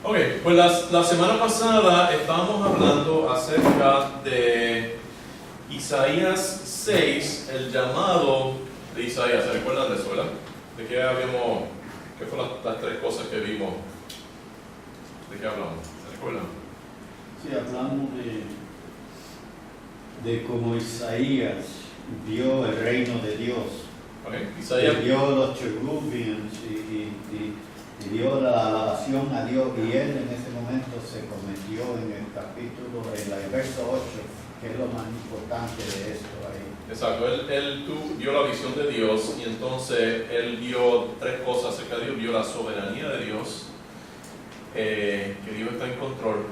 Ok, pues la semana pasada estábamos hablando acerca de Isaías 6, el llamado de Isaías. ¿Se recuerdan de eso, verdad? ¿De qué habíamos, qué fueron las tres cosas que vimos? ¿De qué hablamos? ¿Se recuerdan? Sí, hablamos de cómo Isaías vio el reino de Dios. Okay. Isaías vio los cherubims y dio la alabación a Dios, y él en ese momento se convirtió en el verso 8, que es lo más importante de esto ahí. Exacto, él vio la visión de Dios y entonces él vio tres cosas acerca de Dios. Vio la soberanía de Dios, que Dios está en control,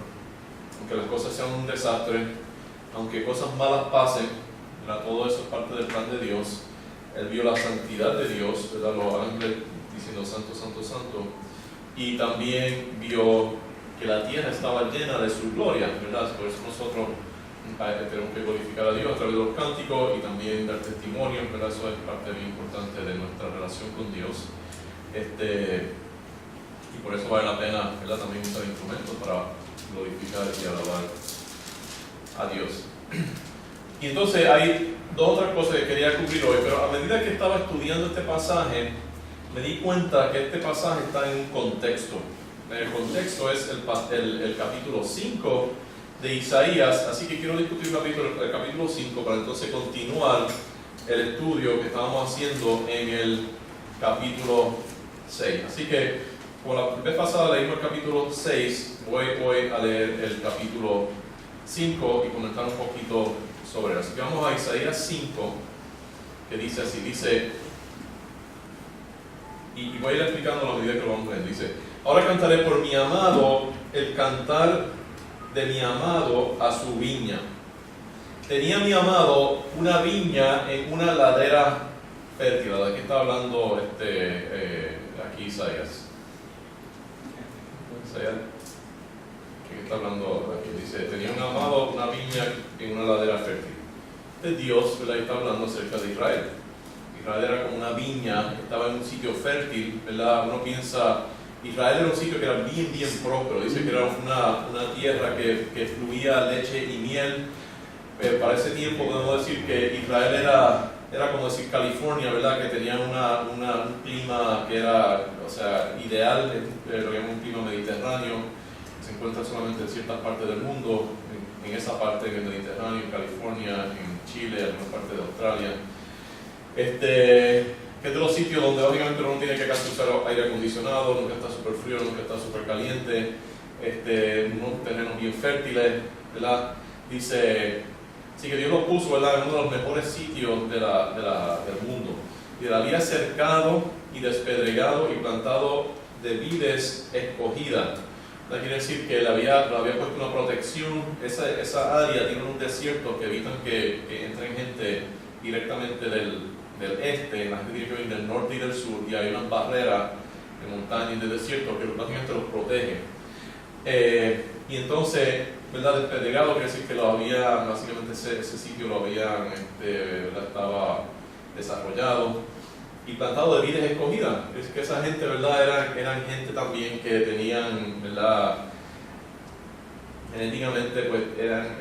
aunque las cosas sean un desastre, aunque cosas malas pasen, ¿verdad? Todo eso es parte del plan de Dios. Él vio la santidad de Dios, ¿verdad? Los ángeles diciendo santo, santo, santo, y también vio que la tierra estaba llena de su gloria, ¿verdad? Por eso nosotros tenemos que glorificar a Dios a través de los cánticos y también dar testimonio, ¿verdad? Eso es parte muy importante de nuestra relación con Dios. Y por eso vale la pena, ¿verdad? También usar instrumentos para glorificar y alabar a Dios. Y entonces hay dos otras cosas que quería cubrir hoy, pero a medida que estaba estudiando este pasaje, me di cuenta que este pasaje está en un contexto. El contexto es el capítulo 5 de Isaías, así que quiero discutir el capítulo 5 para entonces continuar el estudio que estábamos haciendo en el capítulo 6. Así que, como la vez pasada leímos el capítulo 6, voy hoy a leer el capítulo 5 y comentar un poquito sobre él. Así que vamos a Isaías 5, que dice así, y voy a ir explicando a medida que lo vamos a ver. Dice: ahora cantaré por mi amado el cantar de mi amado a su viña. Tenía mi amado una viña en una ladera fértil. ¿De qué está hablando aquí Isaías? ¿Qué está hablando aquí? Dice: tenía un amado una viña en una ladera fértil. De Dios, ¿verdad? Está hablando acerca de Israel. Israel era como una viña, estaba en un sitio fértil, ¿verdad? Uno piensa, Israel era un sitio que era bien próspero. Dice que era una tierra que fluía leche y miel. Para ese tiempo podemos decir que Israel era como decir California, ¿verdad? Que tenía un clima que era, o sea, ideal, lo que llaman un clima mediterráneo. Se encuentra solamente en ciertas partes del mundo, en esa parte, en el Mediterráneo, en California, en Chile, en alguna parte de Australia. Que es de los sitios donde básicamente uno no tiene que casi usar aire acondicionado, nunca está súper frío, nunca está súper caliente, unos terrenos bien fértiles, ¿verdad? Dice, sí, que Dios lo puso, ¿verdad?, en uno de los mejores sitios del mundo. Y la había cercado y despedregado y plantado de vides escogidas. Quiere decir que le había puesto una protección. Esa área tiene un desierto que evitan que entren gente directamente del este. La gente tiene que venir del norte y del sur, y hay una barrera de montaña y de desierto que básicamente los protege. Y entonces, ¿verdad?, despedregado quiere decir que básicamente ese sitio estaba desarrollado y plantado de vides escogidas. Es que esa gente, ¿verdad?, eran gente también que tenían, ¿verdad?, genéticamente, pues eran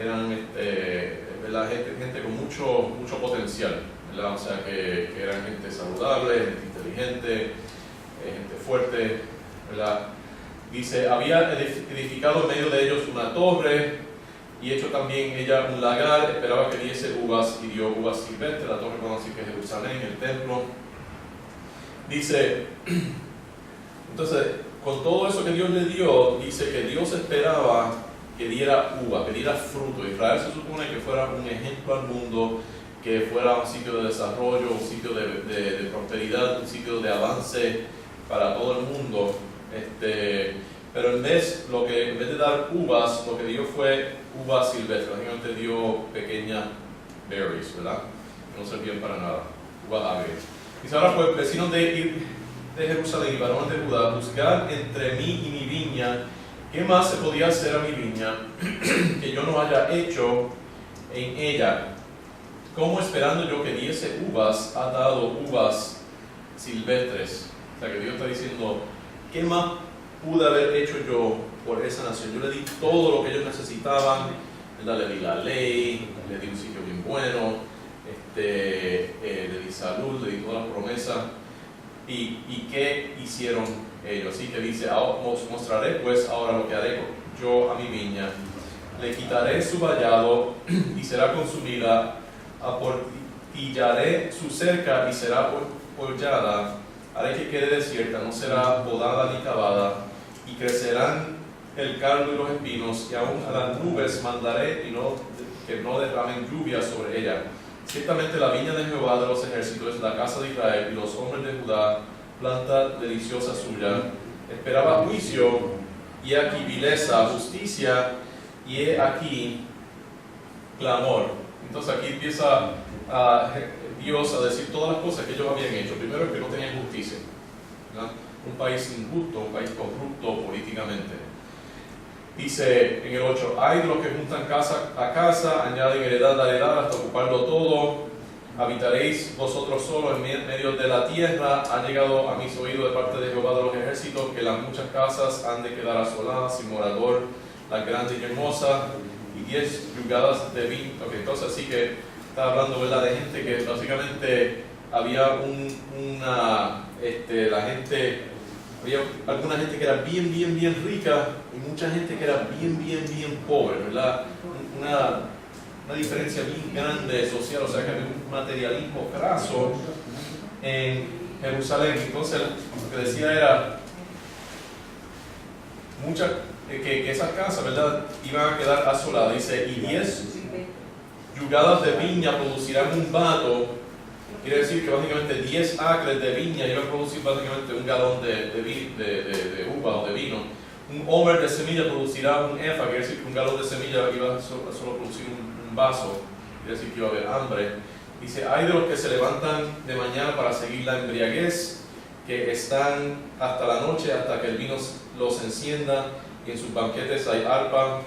¿verdad?, gente con mucho potencial, ¿verdad? O sea, que eran gente saludable, gente inteligente, gente fuerte, ¿verdad? Dice: había edificado en medio de ellos una torre y hecho también ella un lagar, esperaba que diese uvas y dio uvas silvestres. La torre, podemos decir que es Jerusalén, el templo. Dice, entonces, con todo eso que Dios le dio, dice que Dios esperaba que diera uva, que diera fruto. Israel se supone que fuera un ejemplo al mundo, que fuera un sitio de desarrollo, un sitio de prosperidad, un sitio de avance para todo el mundo. Pero en vez de dar uvas, lo que dio fue uvas silvestres. Básicamente dio pequeñas berries, ¿verdad? Que no servían para nada, uvas agrias. Dice: ahora pues, vecinos de Jerusalén y varones de Judá, juzgad entre mí y mi viña, ¿qué más se podía hacer a mi viña que yo no haya hecho en ella? ¿Cómo, esperando yo que diese uvas, ha dado uvas silvestres? O sea, que Dios está diciendo, ¿qué más pude haber hecho yo por esa nación? Yo le di todo lo que ellos necesitaban, ¿verdad? Le di la ley, le di un sitio bien bueno, le di salud, le di todas las promesas. ¿Y qué hicieron ellos? Así que dice, os mostraré pues ahora lo que haré yo a mi viña. Le quitaré su vallado y será consumida, aportillaré su cerca y será hollada, haré que quede desierta, no será podada ni cavada, y crecerán el cardo y los espinos, y aún a las nubes mandaré que no derramen lluvia sobre ella. Ciertamente la viña de Jehová de los ejércitos es la casa de Israel, y los hombres de Judá, planta deliciosa suya. Esperaba juicio, y aquí vileza, justicia, y he aquí clamor. Entonces aquí empieza Dios a decir todas las cosas que ellos habían hecho. Primero, que no tenían justicia, ¿verdad? Un país injusto, un país corrupto políticamente. Dice en el 8, hay de los que juntan casa a casa, añaden heredad a heredad hasta ocuparlo todo. Habitaréis vosotros solo en medio de la tierra. Ha llegado a mis oídos de parte de Jehová de los ejércitos que las muchas casas han de quedar asoladas, sin morador, las grandes y hermosas, y 10 yugadas de vino. Okay, entonces así que está hablando, ¿verdad?, de gente que básicamente había la gente, había alguna gente que era bien rica y mucha gente que era bien pobre, ¿verdad? Una diferencia bien grande social, o sea que había un materialismo craso en Jerusalén. Entonces lo que decía era que esas casas, ¿verdad?, iban a quedar asoladas. Dice, y 10 yugadas de viña producirán un vato. Quiere decir que básicamente 10 acres de viña iban a producir básicamente un galón de uva o de vino. Un homer de semilla producirá un efa, quiere decir que un galón de semilla iba a solo producir un vaso, quiere decir que iba a haber hambre. Dice, hay de los que se levantan de mañana para seguir la embriaguez, que están hasta la noche, hasta que el vino los encienda, y en sus banquetes hay arpa,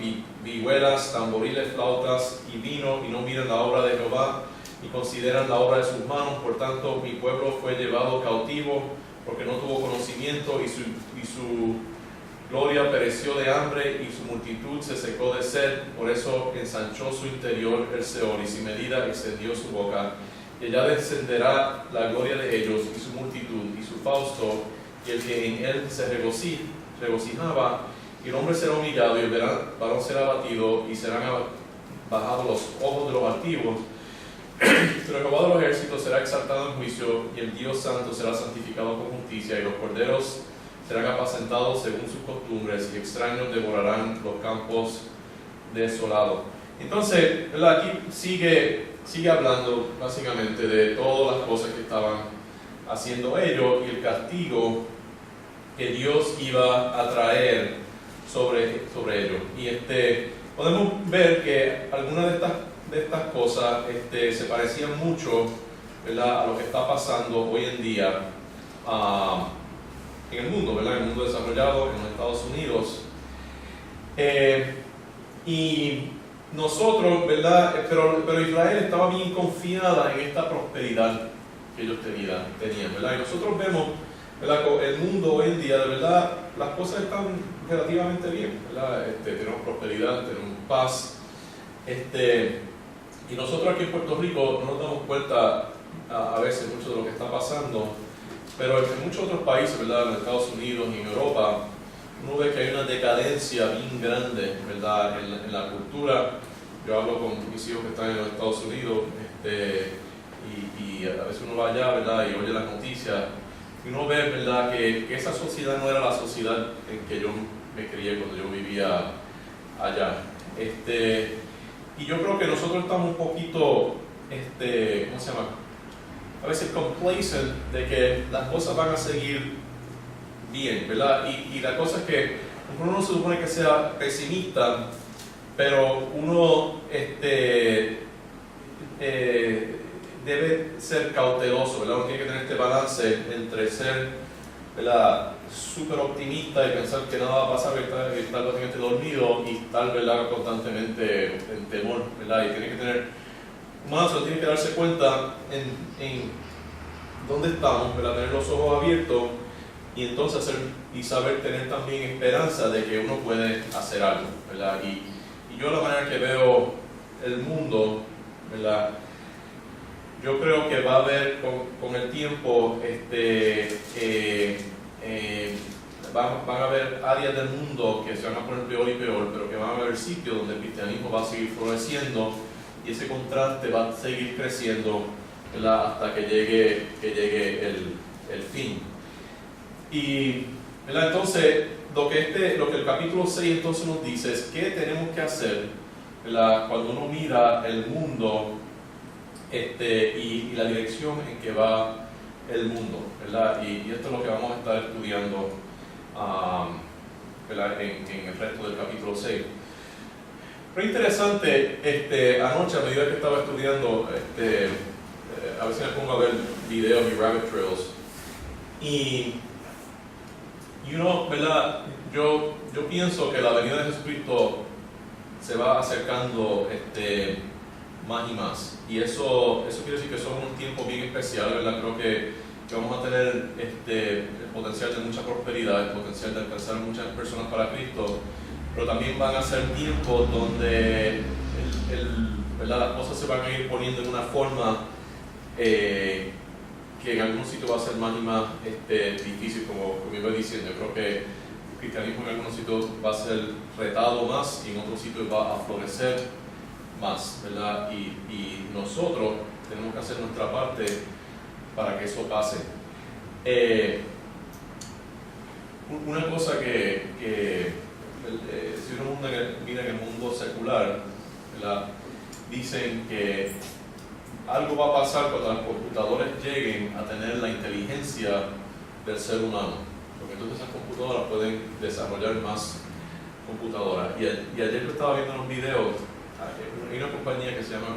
vihuelas, tamboriles, flautas y vino, y no miran la obra de Jehová, y consideran la obra de sus manos. Por tanto, mi pueblo fue llevado cautivo, porque no tuvo conocimiento, y su gloria pereció de hambre, y su multitud se secó de sed. Por eso ensanchó su interior el Seol, y sin medida extendió su boca. Y allá descenderá la gloria de ellos, y su multitud, y su fausto, y el que en él se regocijaba. Y el hombre será humillado, y el varón será abatido, y serán bajados los ojos de los altivos. Pero Jehová de los ejércitos será exaltado en juicio, y el Dios santo será santificado con justicia, y los corderos serán apacentados según sus costumbres, y extraños devorarán los campos desolados. Entonces, ¿verdad?, aquí sigue hablando básicamente de todas las cosas que estaban haciendo ellos y el castigo que Dios iba a traer sobre ellos. Y podemos ver que algunas de estas cosas se parecían mucho, ¿verdad?, a lo que está pasando hoy en día en el mundo, ¿verdad?, en el mundo desarrollado, en los Estados Unidos. Y nosotros, ¿verdad?, pero Israel estaba bien confiada en esta prosperidad que ellos tenían, ¿verdad? Y nosotros vemos, ¿verdad?, el mundo hoy en día, de verdad, las cosas están relativamente bien, ¿verdad? Tenemos prosperidad, tenemos paz, y nosotros aquí en Puerto Rico no nos damos cuenta a veces mucho de lo que está pasando, pero en muchos otros países, ¿verdad?, en los Estados Unidos y en Europa, uno ve que hay una decadencia bien grande, ¿verdad?, en la cultura. Yo hablo con mis hijos que están en los Estados Unidos, y a veces uno va allá, ¿verdad?, y oye las noticias, y uno ve, ¿verdad?, que esa sociedad no era la sociedad en que yo me crié cuando yo vivía allá. Y yo creo que nosotros estamos un poquito, ¿cómo se llama?, a veces complacent de que las cosas van a seguir bien, ¿verdad? Y la cosa es que uno no se supone que sea pesimista, pero uno debe ser cauteloso, ¿verdad? Uno tiene que tener este balance entre ser, ¿verdad?, súper optimista y pensar que nada va a pasar, y estar básicamente dormido, y estar, ¿verdad?, constantemente en temor, ¿verdad? Y tiene que tener tiene que darse cuenta en dónde estamos, ¿verdad?, tener los ojos abiertos y entonces saber tener también esperanza de que uno puede hacer algo, ¿verdad? Y yo la manera que veo el mundo, ¿verdad? Yo creo que va a haber con el tiempo van a haber áreas del mundo que se van a poner peor y peor, pero que van a haber sitios donde el cristianismo va a seguir floreciendo y ese contraste va a seguir creciendo, ¿verdad? Hasta que llegue el fin. Y, ¿verdad? Entonces, lo que el capítulo 6 entonces nos dice es qué tenemos que hacer, ¿verdad? Cuando uno mira el mundo y la dirección en que va el mundo, ¿verdad? Y esto es lo que vamos a estar estudiando, ¿verdad? En el resto del capítulo 6. Pero interesante, anoche a medida que estaba estudiando, a veces me pongo a ver videos y rabbit trails y uno, ¿verdad? Yo pienso que la venida de Jesucristo se va acercando más y más, y eso quiere decir que son unos tiempos bien especiales, ¿verdad? Creo que vamos a tener el potencial de mucha prosperidad, el potencial de alcanzar muchas personas para Cristo, pero también van a ser tiempos donde ¿verdad? Las cosas se van a ir poniendo en una forma que en algunos sitios va a ser más y más difícil, como iba diciendo. Yo creo que el cristianismo en algunos sitios va a ser retado más y en otros sitios va a florecer más, ¿verdad? Y nosotros tenemos que hacer nuestra parte para que eso pase. Una cosa que si uno mira en el mundo secular, ¿verdad? Dicen que algo va a pasar cuando las computadoras lleguen a tener la inteligencia del ser humano, porque entonces esas computadoras pueden desarrollar más computadoras. Y ayer yo estaba viendo unos videos, hay una compañía que se llama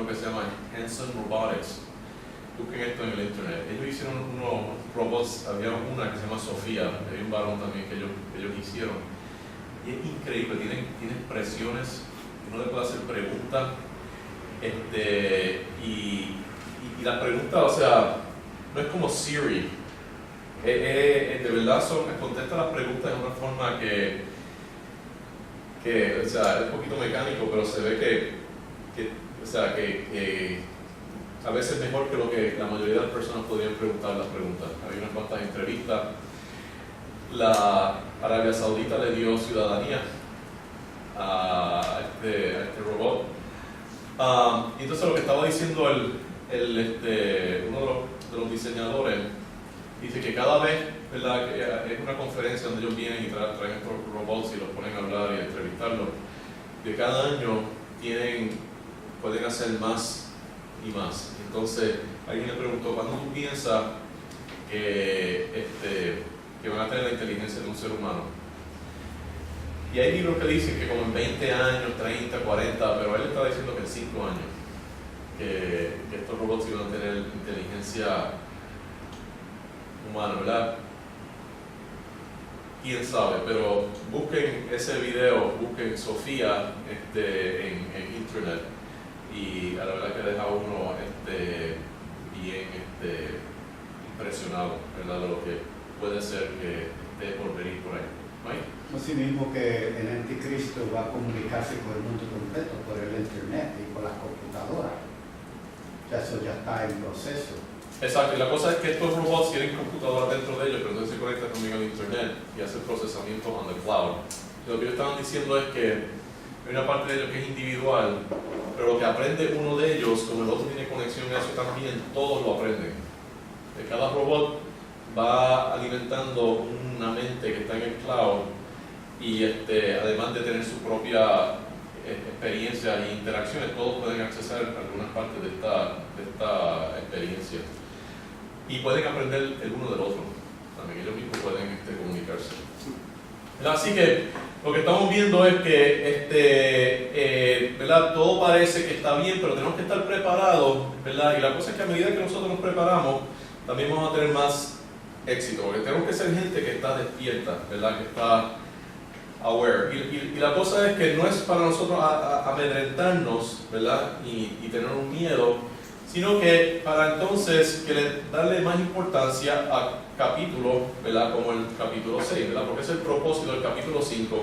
Hanson Robotics. Busquen esto en el internet. Ellos hicieron unos robots, había una que se llama Sofía, hay un varón también que ellos hicieron. Y es increíble, tiene expresiones, uno le puede hacer preguntas, y las preguntas, o sea, no es como Siri, de verdad contesta las preguntas de una forma que o sea, es un poquito mecánico, pero se ve que a veces mejor que lo que la mayoría de las personas podrían preguntar las preguntas. Hay unas cuantas entrevistas. La Arabia Saudita le dio ciudadanía a este robot. Y entonces lo que estaba diciendo uno de los diseñadores, dice que cada vez, ¿verdad? Que es una conferencia donde ellos vienen y traen estos robots y los ponen a hablar y a entrevistarlos, que cada año pueden hacer más y más. Entonces alguien le preguntó, ¿cuándo tú piensas que van a tener la inteligencia de un ser humano? Y hay libros que dicen que como en 20 años, 30, 40, pero él estaba diciendo que en 5 años que estos robots iban a tener inteligencia humana, ¿verdad? Quién sabe, pero busquen ese video, busquen Sofía en internet, y a la verdad que deja uno bien impresionado, ¿verdad? De lo que puede ser que esté por venir por ahí. ¿Right? Así mismo que el anticristo va a comunicarse con el mundo completo por el internet y por las computadoras. Ya eso ya está en proceso. Exacto, y la cosa es que estos robots tienen computadoras dentro de ellos, pero entonces se conectan conmigo al internet y hacen procesamiento on the cloud. Lo que ellos estaban diciendo es que hay una parte de ellos que es individual, pero lo que aprende uno de ellos, como el otro tiene conexión a eso también, todos lo aprenden. Cada robot va alimentando una mente que está en el cloud, y además de tener su propia experiencia e interacciones, todos pueden acceder a algunas partes de esta experiencia y pueden aprender el uno del otro. También ellos mismos pueden comunicarse. Así que lo que estamos viendo es que ¿verdad? Todo parece que está bien, pero tenemos que estar preparados, ¿verdad? Y la cosa es que a medida que nosotros nos preparamos, también vamos a tener más éxito, porque tenemos que ser gente que está despierta, ¿verdad? Que está aware. Y la cosa es que no es para nosotros amedrentarnos, ¿verdad? Y tener un miedo, sino que para entonces darle más importancia a capítulos, ¿verdad? Como el capítulo 6, ¿verdad? Porque es el propósito del capítulo 5.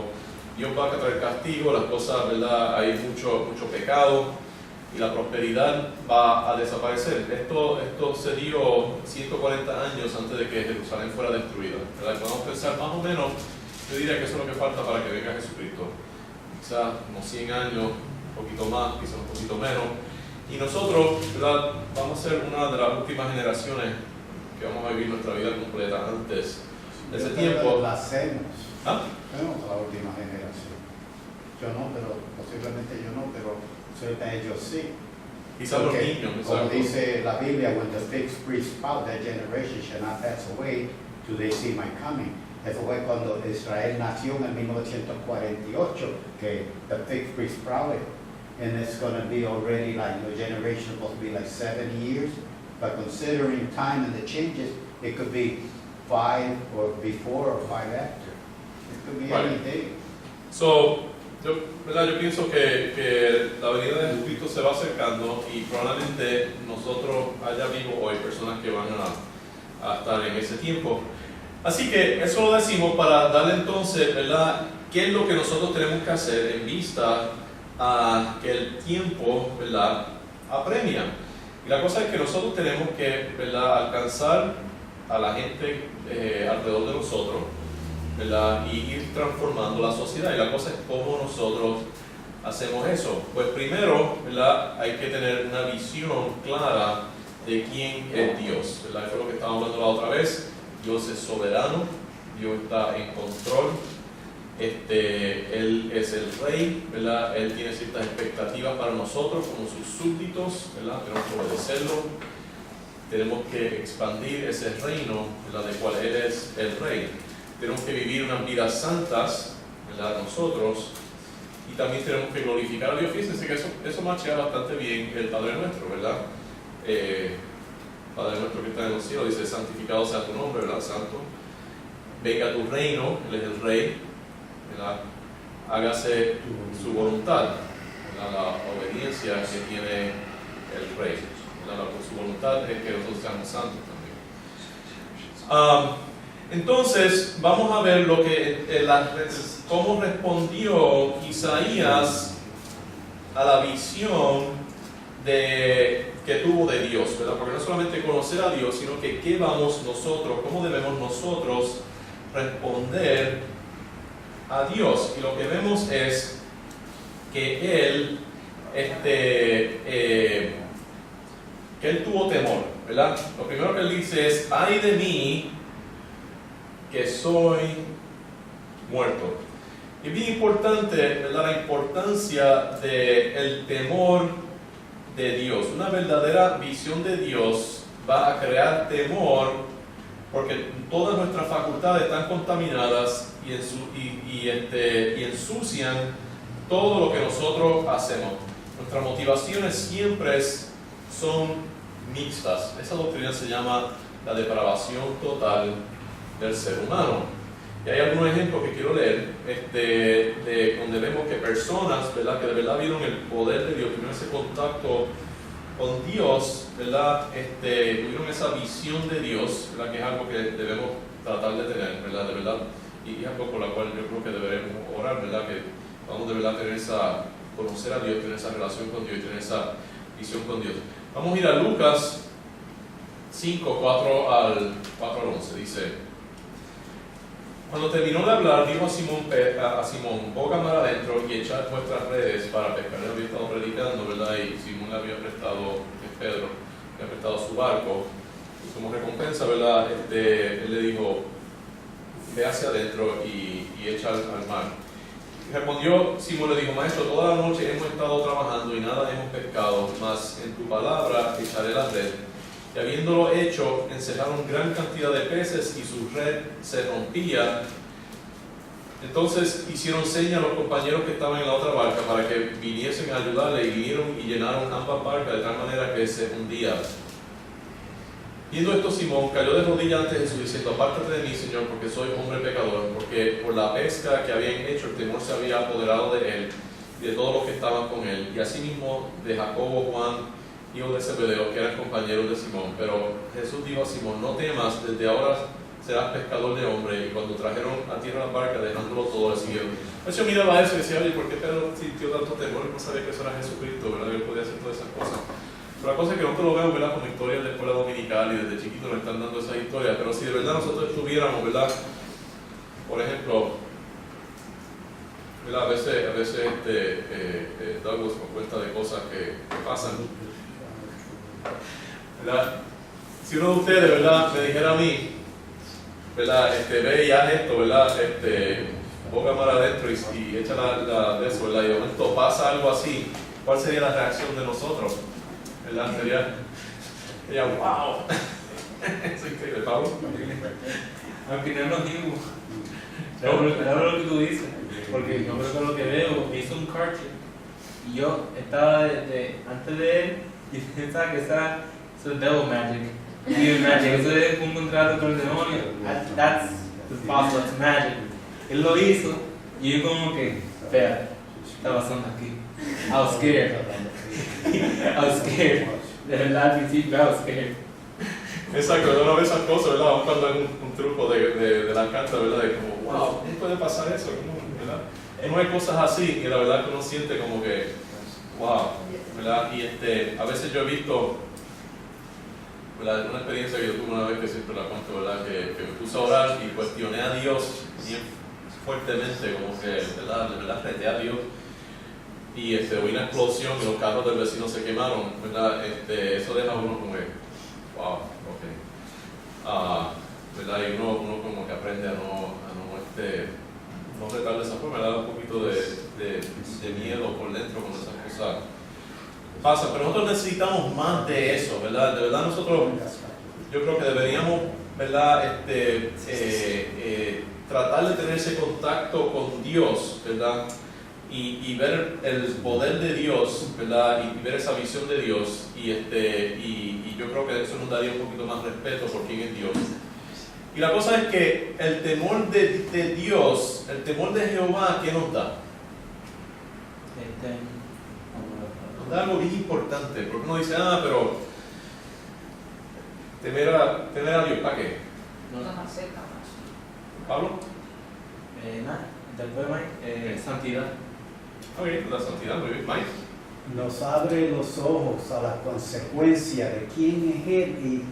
Dios va a traer castigo, las cosas, ¿verdad? Hay mucho pecado y la prosperidad va a desaparecer. Esto se dio 140 años antes de que Jerusalén fuera destruida, ¿verdad? Podemos pensar más o menos, yo diría que eso es lo que falta para que venga Jesucristo. Quizás unos 100 años, un poquito más, quizás un poquito menos. Y nosotros, ¿verdad? Vamos a ser una de las últimas generaciones que vamos a vivir nuestra vida completa antes de ese tiempo. La hacemos. ¿Ah? Tenemos la última generación. Yo no, pero posiblemente yo no, pero ellos sí. Quizás los niños. Como dice la Biblia, when the fig tree sprout, that generation shall not pass away till they see my coming. Eso fue cuando Israel nació en 1948, que the fig tree sprouted. And it's going to be already like your generation supposed to be like 70 years. But considering time and the changes, it could be 5 or before or 5 after. It could be any day. So, yo pienso que la venida de Jesucristo se va acercando y probablemente nosotros haya vivo hoy personas que van a estar en ese tiempo. Así que eso lo decimos para darle entonces, ¿verdad? ¿Qué es lo que nosotros tenemos que hacer en vista a que el tiempo, ¿verdad?, apremia? Y la cosa es que nosotros tenemos que, ¿verdad?, alcanzar a la gente alrededor de nosotros, ¿verdad?, y ir transformando la sociedad. Y la cosa es cómo nosotros hacemos eso. Pues primero, ¿verdad?, hay que tener una visión clara de quién es Dios, ¿verdad? Eso es lo que estábamos hablando la otra vez. Dios es soberano, Dios está en control. Él es el rey, ¿verdad? Él tiene ciertas expectativas para nosotros como sus súbditos, ¿verdad? Tenemos que obedecerlo, tenemos que expandir ese reino, ¿verdad?, de cual Él es el rey. Tenemos que vivir unas vidas santas, ¿verdad?, nosotros, y también tenemos que glorificar a Dios. Fíjense que eso machea bastante bien el Padre Nuestro, ¿verdad? Padre Nuestro que está en los cielos, dice: santificado sea tu nombre, ¿verdad? Santo. Venga tu reino, Él es el rey, ¿verdad? Hágase su voluntad, ¿verdad? La obediencia que tiene el rey, ¿verdad? Su voluntad es que nosotros seamos santos también. Entonces vamos a ver cómo respondió Isaías a la visión que tuvo de Dios, ¿verdad? Porque no solamente conocer a Dios, sino que qué vamos nosotros, cómo debemos nosotros responder a Dios. Y lo que vemos es que Él tuvo temor, ¿verdad? Lo primero que Él dice es: ay de mí, que soy muerto. Y es bien importante, ¿verdad?, la importancia del temor de Dios. Una verdadera visión de Dios va a crear temor, porque todas nuestras facultades están contaminadas y ensucian todo lo que nosotros hacemos. Nuestras motivaciones siempre son mixtas. Esa doctrina se llama la depravación total del ser humano. Y hay algunos ejemplos que quiero leer, donde vemos que personas, ¿verdad?, que de verdad vieron el poder de Dios, tuvieron ese contacto con Dios, ¿verdad?, tuvieron esa visión de Dios, ¿verdad?, que es algo que debemos tratar de tener, ¿verdad?, de verdad, y es algo por lo cual yo creo que deberemos orar, ¿verdad?, que vamos de verdad a conocer a Dios, tener esa relación con Dios, tener esa visión con Dios. Vamos a ir a Lucas 5, 4 al 11, dice: cuando terminó de hablar, dijo a Simón: boga mar adentro y echad vuestras redes para pescar. Él había estado predicando, ¿verdad? Y Simón le había prestado, Pedro, le había prestado su barco. Y como recompensa, ¿verdad?, él le dijo: ve hacia adentro y echa al mar. Y respondió Simón, le dijo: maestro, toda la noche hemos estado trabajando y nada hemos pescado, mas en tu palabra echaré la red. Y habiéndolo hecho, encerraron gran cantidad de peces y su red se rompía. Entonces hicieron señas a los compañeros que estaban en la otra barca para que viniesen a ayudarle, y vinieron y llenaron ambas barcas de tal manera que se hundía. Viendo esto, Simón cayó de rodillas ante Jesús, diciendo: apártate de mí, Señor, porque soy hombre pecador. Porque por la pesca que habían hecho, el temor se había apoderado de él y de todos los que estaban con él, y asimismo de Jacobo, Juan hijos de Zebedeo, que eran compañeros de Simón. Pero Jesús dijo a Simón, no temas, desde ahora serás pescador de hombres. Y cuando trajeron a tierra la barca, dejándolo todo, le siguieron. Yo miraba eso y decía, oye, ¿por qué Pedro sintió tanto temor? No sabía que eso era Jesucristo, ¿verdad? Él podía hacer todas esas cosas. Pero la cosa es que nosotros lo vemos, ¿verdad? Como historias de escuela dominical y desde chiquitos nos están dando esas historias. Pero si de verdad nosotros estuviéramos, ¿verdad? Por ejemplo, ¿verdad? A veces Douglas nos cuenta de cosas que pasan, ¿verdad? Si uno de ustedes, ¿verdad? Me dijera a mí, ¿verdad? Ve y haz esto, ¿verdad? Boca mar adentro y echa la de eso, ¿verdad? Y de momento pasa algo así, ¿cuál sería la reacción de nosotros? ¿Verdad? Sería wow. Eso es increíble, Pablo. Al final nos dimos. Claro lo que tú dices, porque yo creo que lo que veo, me hizo un cartoon y yo estaba antes de él y pensaba que eso es devil magic. Evil magic, eso es un contrato con el demonio. That's possible, it's magic. Él lo hizo y yo como que, espera, ¿qué está pasando aquí? I was scared. I was scared. De verdad, al principio, I was scared. Exacto, uno ve esas cosas, ¿verdad? Aún cuando hay un truco de la carta, ¿verdad? De como, wow, ¿cómo puede pasar eso? ¿Verdad? No hay cosas así y la verdad que uno siente como que, wow, ¿verdad? Y a veces yo he visto, ¿verdad? Una experiencia que yo tuve una vez que siempre la cuento, ¿verdad? Que me puse a orar y cuestioné a Dios bien fuertemente, como que, ¿verdad? De verdad, reté a Dios. Y hubo una explosión y los carros del vecino se quemaron, ¿verdad? Eso deja a uno como que, wow, ok. ¿Verdad? Y uno como que aprende a no retar de esa forma, da un poquito de miedo por dentro cuando esas cosas pasan. Pero nosotros necesitamos más de eso, ¿verdad? De verdad nosotros, yo creo que deberíamos, ¿verdad? Tratar de tener ese contacto con Dios, ¿verdad? Y ver el poder de Dios, ¿verdad? Y ver esa visión de Dios y yo creo que eso nos daría un poquito más respeto por quién es Dios. Y la cosa es que el temor de Dios, el temor de Jehová, ¿qué nos da? Nos da algo bien importante, porque uno dice, pero temer a Dios, ¿para qué? ¿Pablo? Nada, después Mike, santidad. Ok, la santidad, muy bien. Mike. Nos abre los ojos a las consecuencias de quién es Él y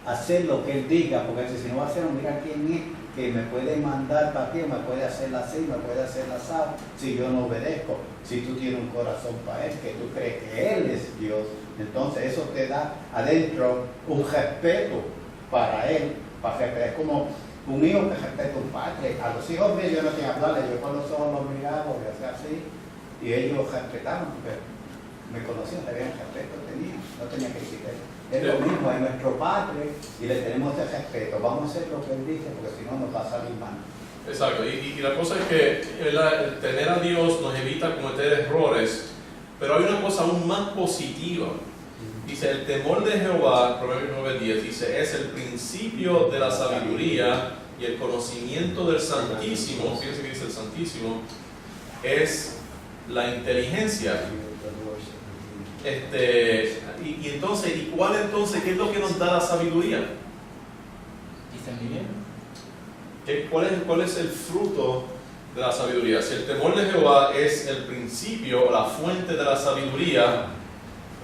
hacer lo que Él diga, porque si no va a hacer, mira quién es, que me puede mandar para ti, me puede hacer así, me puede hacer asado, si yo no obedezco. Si tú tienes un corazón para Él, que tú crees que Él es Dios, entonces eso te da adentro un respeto para Él, es como un hijo que respeta a un padre. A los hijos míos yo no tenía que hablarles, yo con los ojos los miraba, y hacía así, y ellos respetaban, porque me conocían, sabían el respeto que tenía, no tenía que decir eso. Es lo mismo, es nuestro Padre y le tenemos ese respeto. Vamos a hacer lo que Él dice, porque si no nos va a salir mal. Exacto, y la cosa es que el tener a Dios nos evita cometer errores, pero hay una cosa aún más positiva. Dice, el temor de Jehová, Proverbios 9:10, dice, es el principio de la sabiduría y el conocimiento del Santísimo. Fíjense que dice el Santísimo, es la inteligencia. Y entonces, ¿y cuál entonces? ¿Qué es lo que nos da la sabiduría? Discernimiento. ¿Cuál es el fruto de la sabiduría? Si el temor de Jehová es el principio, la fuente de la sabiduría,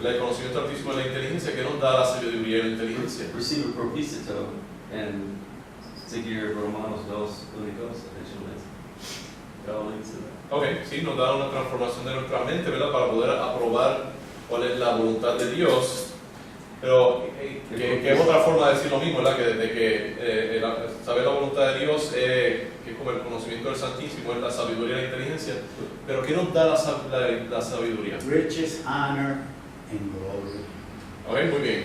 el conocimiento altísimo de la inteligencia, ¿qué nos da la sabiduría y la inteligencia? Recibe propósito en seguir Romanos 2:22. Ok, sí, nos da una transformación de nuestra mente, ¿verdad? Para poder aprobar cuál es la voluntad de Dios. Pero que es otra forma de decir lo mismo, ¿verdad? Saber la voluntad de Dios, que es como el conocimiento del Santísimo, es la sabiduría y la inteligencia. Pero ¿qué nos da la sabiduría? Riches, honor and glory. Ok, muy bien.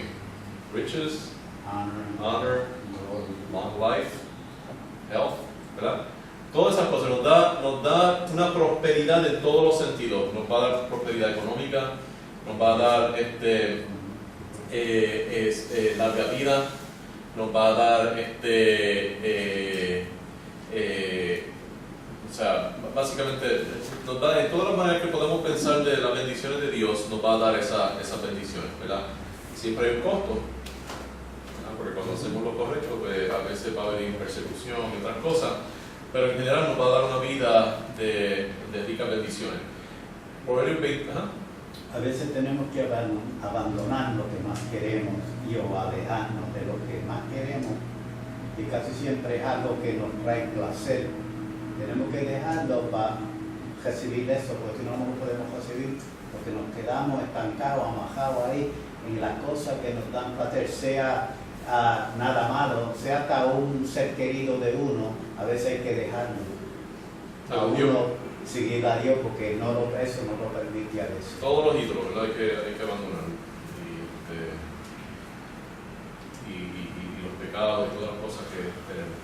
Riches, honor, long life, health, ¿verdad? Todas esas cosas nos da una prosperidad en todos los sentidos. Nos va a dar prosperidad económica, nos va a dar larga vida, nos va a dar o sea, básicamente nos da de todas las maneras que podemos pensar de las bendiciones de Dios, nos va a dar esas bendiciones, ¿verdad? siempre hay un costo, ¿verdad? Porque cuando hacemos lo correcto, pues a veces va a haber persecución y otras cosas, pero en general nos va a dar una vida de ricas bendiciones. Proverbios 20, A veces tenemos que abandonar lo que más queremos y o alejarnos de lo que más queremos, y casi siempre es algo que nos trae placer. Tenemos que dejarlo para recibir eso, porque si no, no lo podemos recibir, porque nos quedamos estancados, amajados ahí en las cosas que nos dan placer, sea nada malo, sea hasta un ser querido de uno. A veces hay que dejarlo a uno seguir a Dios, porque eso no lo permite a veces. todos los ídolos, ¿verdad? Hay que abandonar. Y los pecados y todas las cosas que tenemos.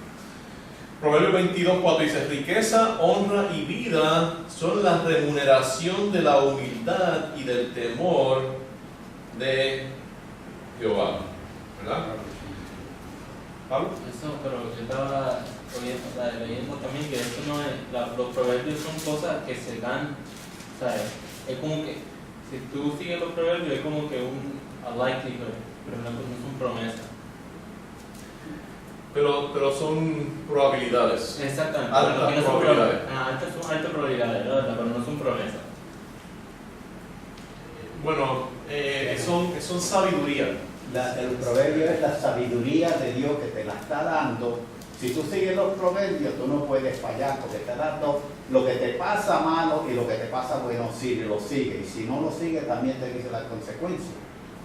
Proverbios 22:4 dice: riqueza, honra y vida son la remuneración de la humildad y del temor de Jehová. ¿Verdad? ¿Pablo? Eso, pero yo estaba leyendo también que esto no es, los proverbios son cosas que se dan, ¿sabes? Es como que, si tú sigues los proverbios, es como que a likelihood, pero no son promesas. Pero son probabilidades. Exactamente. Altas Pero no son probabilidades. altas probabilidades, ¿verdad? Pero no son promesas. Bueno, son sabiduría. El proverbio es la sabiduría de Dios que te la está dando. Si tú sigues los proverbios, tú no puedes fallar, porque te está dando lo que te pasa malo y lo que te pasa bueno, si lo sigues. Y si no lo sigues, también te dice las consecuencias.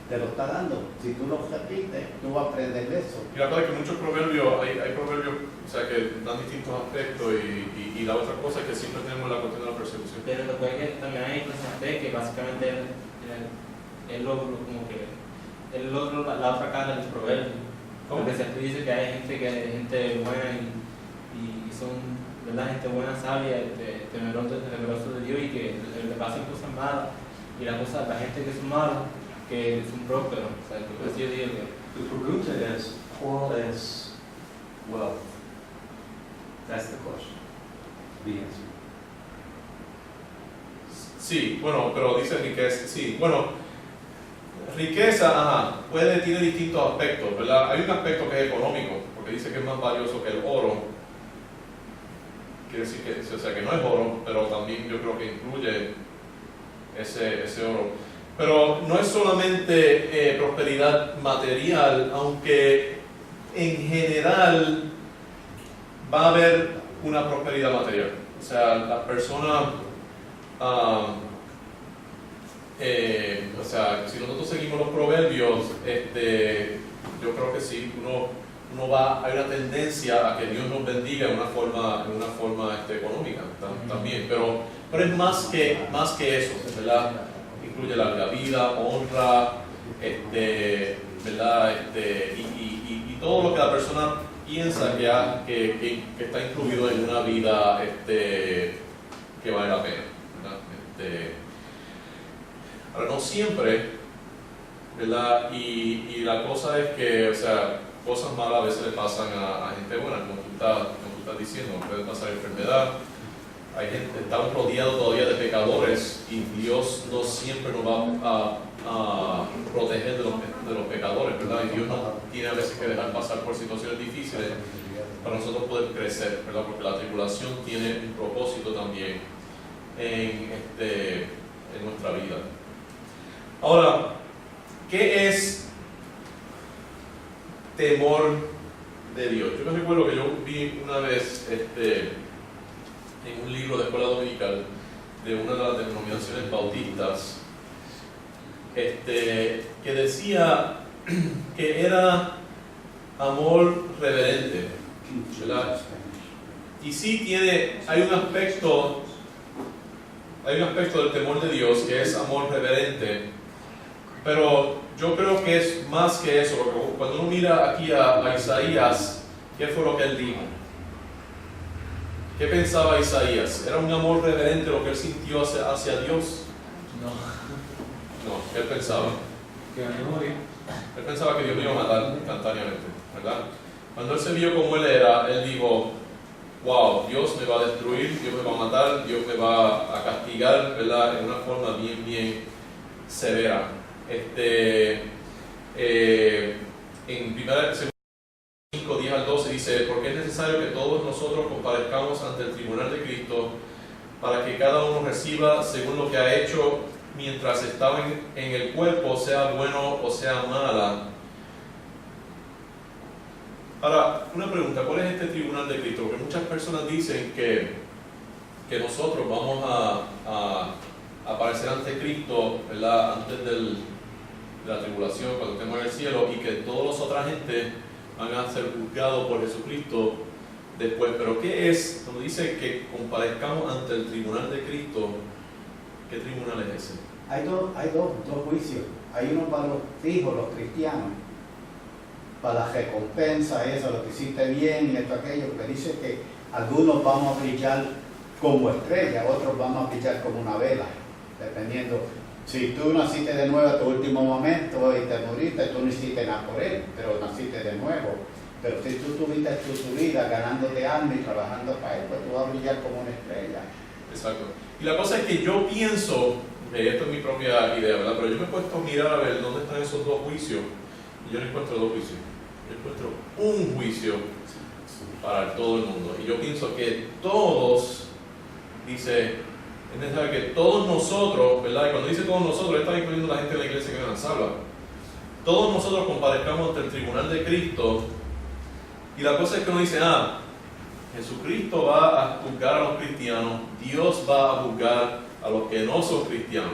Te lo está dando. Si tú lo repites, tú vas a aprender de eso. Y la verdad es que muchos proverbios, hay proverbios, o sea, que dan distintos aspectos, y la otra cosa es que siempre tenemos la cuestión de la persecución. Pero después que también hay cosas que básicamente es como que la otra cara del proverbio. ¿Cómo? Porque si tú dices que hay gente buena y son, ¿verdad? Gente buena, sabia, temeroso de Dios, y que le pasan cosas malas, y la gente que son malas, que son prósperos. O sea, yo digo que The pregunta is, ¿cuál es wealth? That's the question. The answer. Sí, bueno, pero dice riqueza, sí, bueno, riqueza, tiene distintos aspectos, ¿verdad? Hay un aspecto que es económico, porque dice que es más valioso que el oro. Quiere decir que no es oro, pero también yo creo que incluye ese oro. Pero no es solamente prosperidad material, aunque en general va a haber una prosperidad material. O sea, las personas, o sea, si nosotros seguimos los proverbios, yo creo que sí, hay una tendencia a que Dios nos bendiga en una forma económica también, pero es más que eso, ¿verdad? Incluye larga vida, honra, ¿verdad? Y todo lo que la persona piensa que está incluido en una vida que vale la pena, ¿verdad? Ahora, no siempre, ¿verdad? Y la cosa es que, o sea, cosas malas a veces le pasan a gente buena, como tú estás diciendo. Puede pasar enfermedad. Estamos rodeados todavía de pecadores, y Dios no siempre nos va a proteger de los pecadores, ¿verdad? Y Dios nos tiene a veces que dejar pasar por situaciones difíciles para nosotros poder crecer, ¿verdad? Porque la tribulación tiene un propósito también en nuestra vida. Ahora, ¿qué es temor de Dios? Yo me recuerdo que yo vi una vez en un libro de escuela dominical de una de las denominaciones bautistas, que decía que era amor reverente, ¿verdad? Y sí hay un aspecto del temor de Dios que es amor reverente, pero yo creo que es más que eso. Cuando uno mira aquí a Isaías, ¿qué fue lo que él dijo? ¿Qué pensaba Isaías? ¿Era un amor reverente lo que él sintió hacia Dios? No, ¿qué él pensaba? Él pensaba que Dios lo iba a matar instantáneamente, ¿verdad? Cuando él se vio como él era, él dijo: wow, Dios me va a destruir, Dios me va a matar, Dios me va a castigar, ¿verdad? En una forma bien severa. En 5, 10 al 12 dice, porque es necesario que todos nosotros comparezcamos ante el tribunal de Cristo para que cada uno reciba según lo que ha hecho mientras estaba en el cuerpo, sea bueno o sea mala. Ahora, una pregunta, ¿cuál es este tribunal de Cristo? Porque muchas personas dicen que nosotros vamos a aparecer ante Cristo, ¿verdad? Antes de la tribulación, cuando estemos en el cielo, y que todos los otras gente van a ser juzgados por Jesucristo después. Pero ¿qué es? Cuando dice que comparezcamos ante el tribunal de Cristo, ¿qué tribunal es ese? Hay dos juicios. Hay uno para los hijos, los cristianos, para la recompensa, eso, lo que hiciste bien y esto, aquello, porque dice que algunos vamos a brillar como estrella, otros vamos a brillar como una vela, dependiendo. Si tú naciste de nuevo a tu último momento y te moriste, tú no hiciste nada por él, pero naciste de nuevo. Pero si tú tuviste tu vida ganándote alma y trabajando para él, pues tú vas a brillar como una estrella. Exacto. Y la cosa es que yo pienso, esto es mi propia idea, ¿verdad? Pero yo me he puesto a mirar a ver dónde están esos dos juicios. Y yo no encuentro dos juicios. Yo encuentro un juicio para todo el mundo. Y yo pienso que todos, dice, es necesario que todos nosotros, ¿verdad? Y cuando dice todos nosotros, está incluyendo la gente de la iglesia que nos salva. Todos nosotros comparezcamos ante el tribunal de Cristo. Y la cosa es que uno dice, Jesucristo va a juzgar a los cristianos, Dios va a juzgar a los que no son cristianos.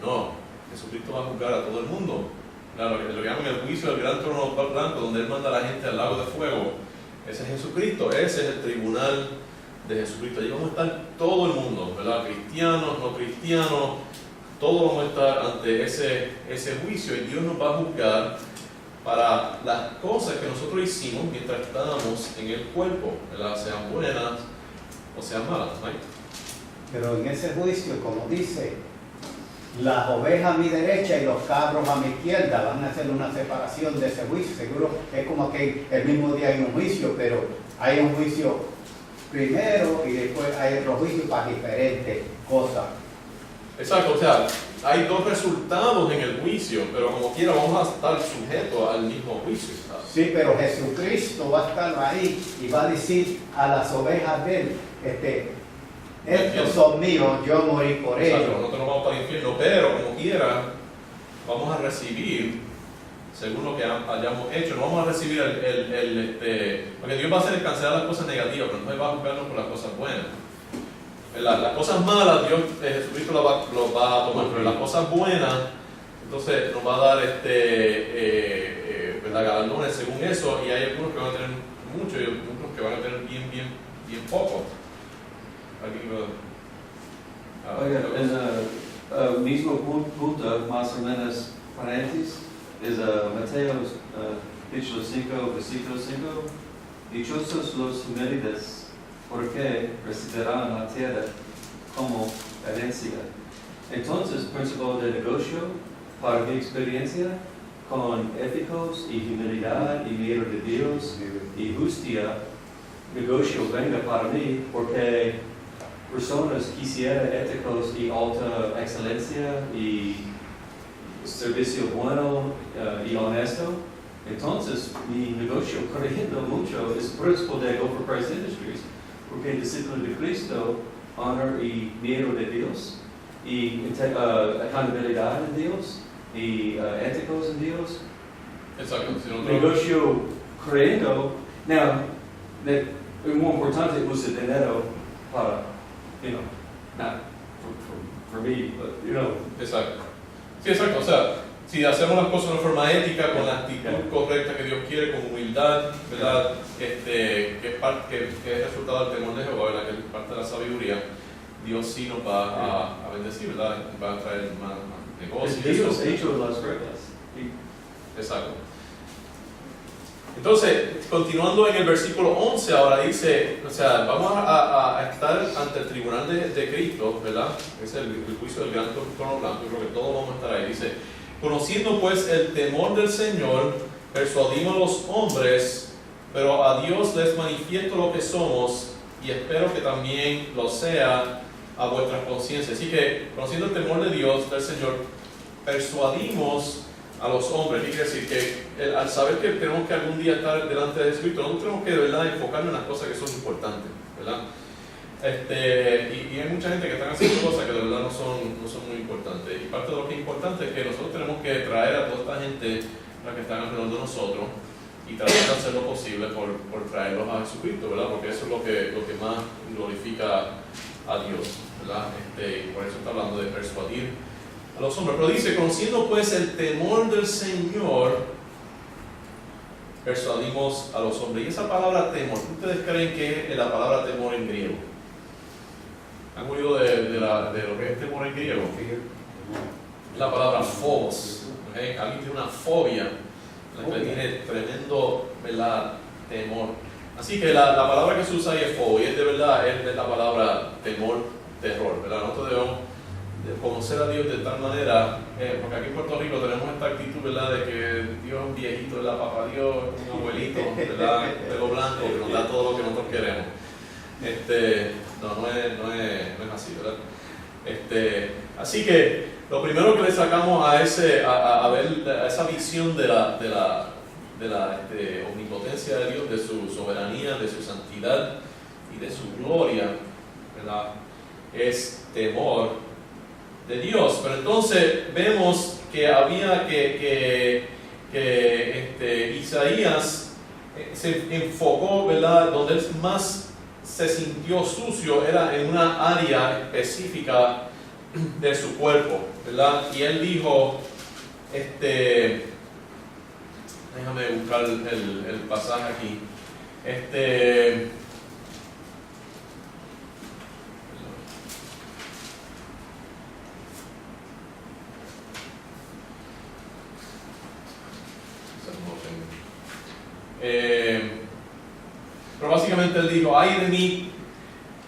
No, Jesucristo va a juzgar a todo el mundo. Claro, lo que llaman el juicio del gran trono blanco, donde Él manda a la gente al lago de fuego. Ese es Jesucristo, ese es el tribunal de Jesucristo. Allí vamos a estar todo el mundo, ¿verdad? Cristianos, no cristianos, todos vamos a estar ante ese juicio, y Dios nos va a juzgar para las cosas que nosotros hicimos mientras estábamos en el cuerpo, ¿verdad? Sean buenas o sean malas, ¿no? Pero en ese juicio, como dice, las ovejas a mi derecha y los cabros a mi izquierda, van a hacer una separación de ese juicio. Seguro es como que el mismo día hay un juicio, pero hay un juicio primero y después hay otro juicio para diferentes cosas. Exacto, o sea, hay dos resultados en el juicio, pero como quiera vamos a estar sujetos al mismo juicio, ¿sabes? Sí, pero Jesucristo va a estar ahí y va a decir a las ovejas de él, estos son míos, yo morí por Exacto, ellos. nosotros no vamos para el infierno, pero como quiera vamos a recibir según lo que hayamos hecho. No vamos a recibir porque Dios va a hacer cancelar las cosas negativas, pero no va a juzgarnos por las cosas buenas. Las cosas malas, Jesucristo los va a tomar, pero las cosas buenas, entonces nos va a dar galardones según eso, y hay algunos que van a tener mucho y otros que van a tener bien poco. Oiga, en el mismo punto, más o menos paréntesis, es Mateo capítulo 5, versículo 5. Dichosos los humildes, porque recibirán la tierra como herencia. Entonces, principio de negocio, para mi experiencia, con éticos y humildad y miedo de Dios y justicia, negocio venga para mí porque personas quisieran éticos y alta excelencia y servicio bueno y honesto. Entonces, mi negocio creyendo mucho es principio de Go for Christ Industries, porque el discípulo de Cristo, honor y miedo de Dios, y accountabilidad en Dios, y éticos en Dios. Exacto. Negocio creyendo. Now, es muy importante usar dinero para, not for me, but, Exacto. Sí, exacto. O sea, si hacemos las cosas de una forma ética, con la actitud correcta que Dios quiere, con humildad, ¿verdad? Que es resultado del temor de Jehová, ¿verdad? Que es parte de la sabiduría, Dios sí nos va a bendecir, ¿verdad? Nos va a traer más negocios. Dios ha hecho las reglas. Exacto. Entonces, continuando en el versículo 11, ahora dice, o sea, vamos a estar ante el tribunal de Cristo, ¿verdad? Es el juicio del gran trono blanco, yo creo que todos vamos a estar ahí. Dice, conociendo pues el temor del Señor, persuadimos a los hombres, pero a Dios les manifiesto lo que somos, y espero que también lo sea a vuestras conciencias. Así que, conociendo el temor de Dios, del Señor, persuadimos a los hombres. ¿Qué quiere decir? Que al saber que tenemos que algún día estar delante de Jesucristo, nosotros tenemos que de verdad enfocarnos en las cosas que son importantes, ¿verdad? Y hay mucha gente que está haciendo cosas que de verdad no son muy importantes. Y parte de lo que es importante es que nosotros tenemos que traer a toda esta gente la que están alrededor de nosotros y tratar de hacer lo posible por traerlos a Jesucristo, ¿verdad? Porque eso es lo que más glorifica a Dios, ¿verdad? Y por eso está hablando de persuadir a los hombres. Pero dice, conociendo pues el temor del Señor, persuadimos a los hombres. Y esa palabra temor, ¿ustedes creen que es la palabra temor en griego? ¿Han oído de lo que es temor en griego? La palabra phobos. ¿Okay? Alguien tiene una fobia, la que tiene tremendo, ¿verdad?, temor. Así que la palabra que se usa ahí es fobia, y es de verdad es la palabra temor, terror, ¿verdad? Nosotros debemos conocer a Dios de tal manera, porque aquí en Puerto Rico tenemos esta actitud, ¿verdad?, de que Dios es un viejito, ¿verdad?, papá Dios es un abuelito, ¿verdad?, pelo blanco, que nos da todo lo que nosotros queremos. No es así, ¿verdad? Así que lo primero que le sacamos a esa visión de la omnipotencia de Dios, de su soberanía, de su santidad y de su gloria, ¿verdad?, es temor de Dios. Pero entonces vemos que había que Isaías se enfocó, ¿verdad?, donde él más se sintió sucio era en una área específica de su cuerpo, ¿verdad? Y él dijo, déjame buscar el pasaje aquí, pero básicamente él dijo, ay de mí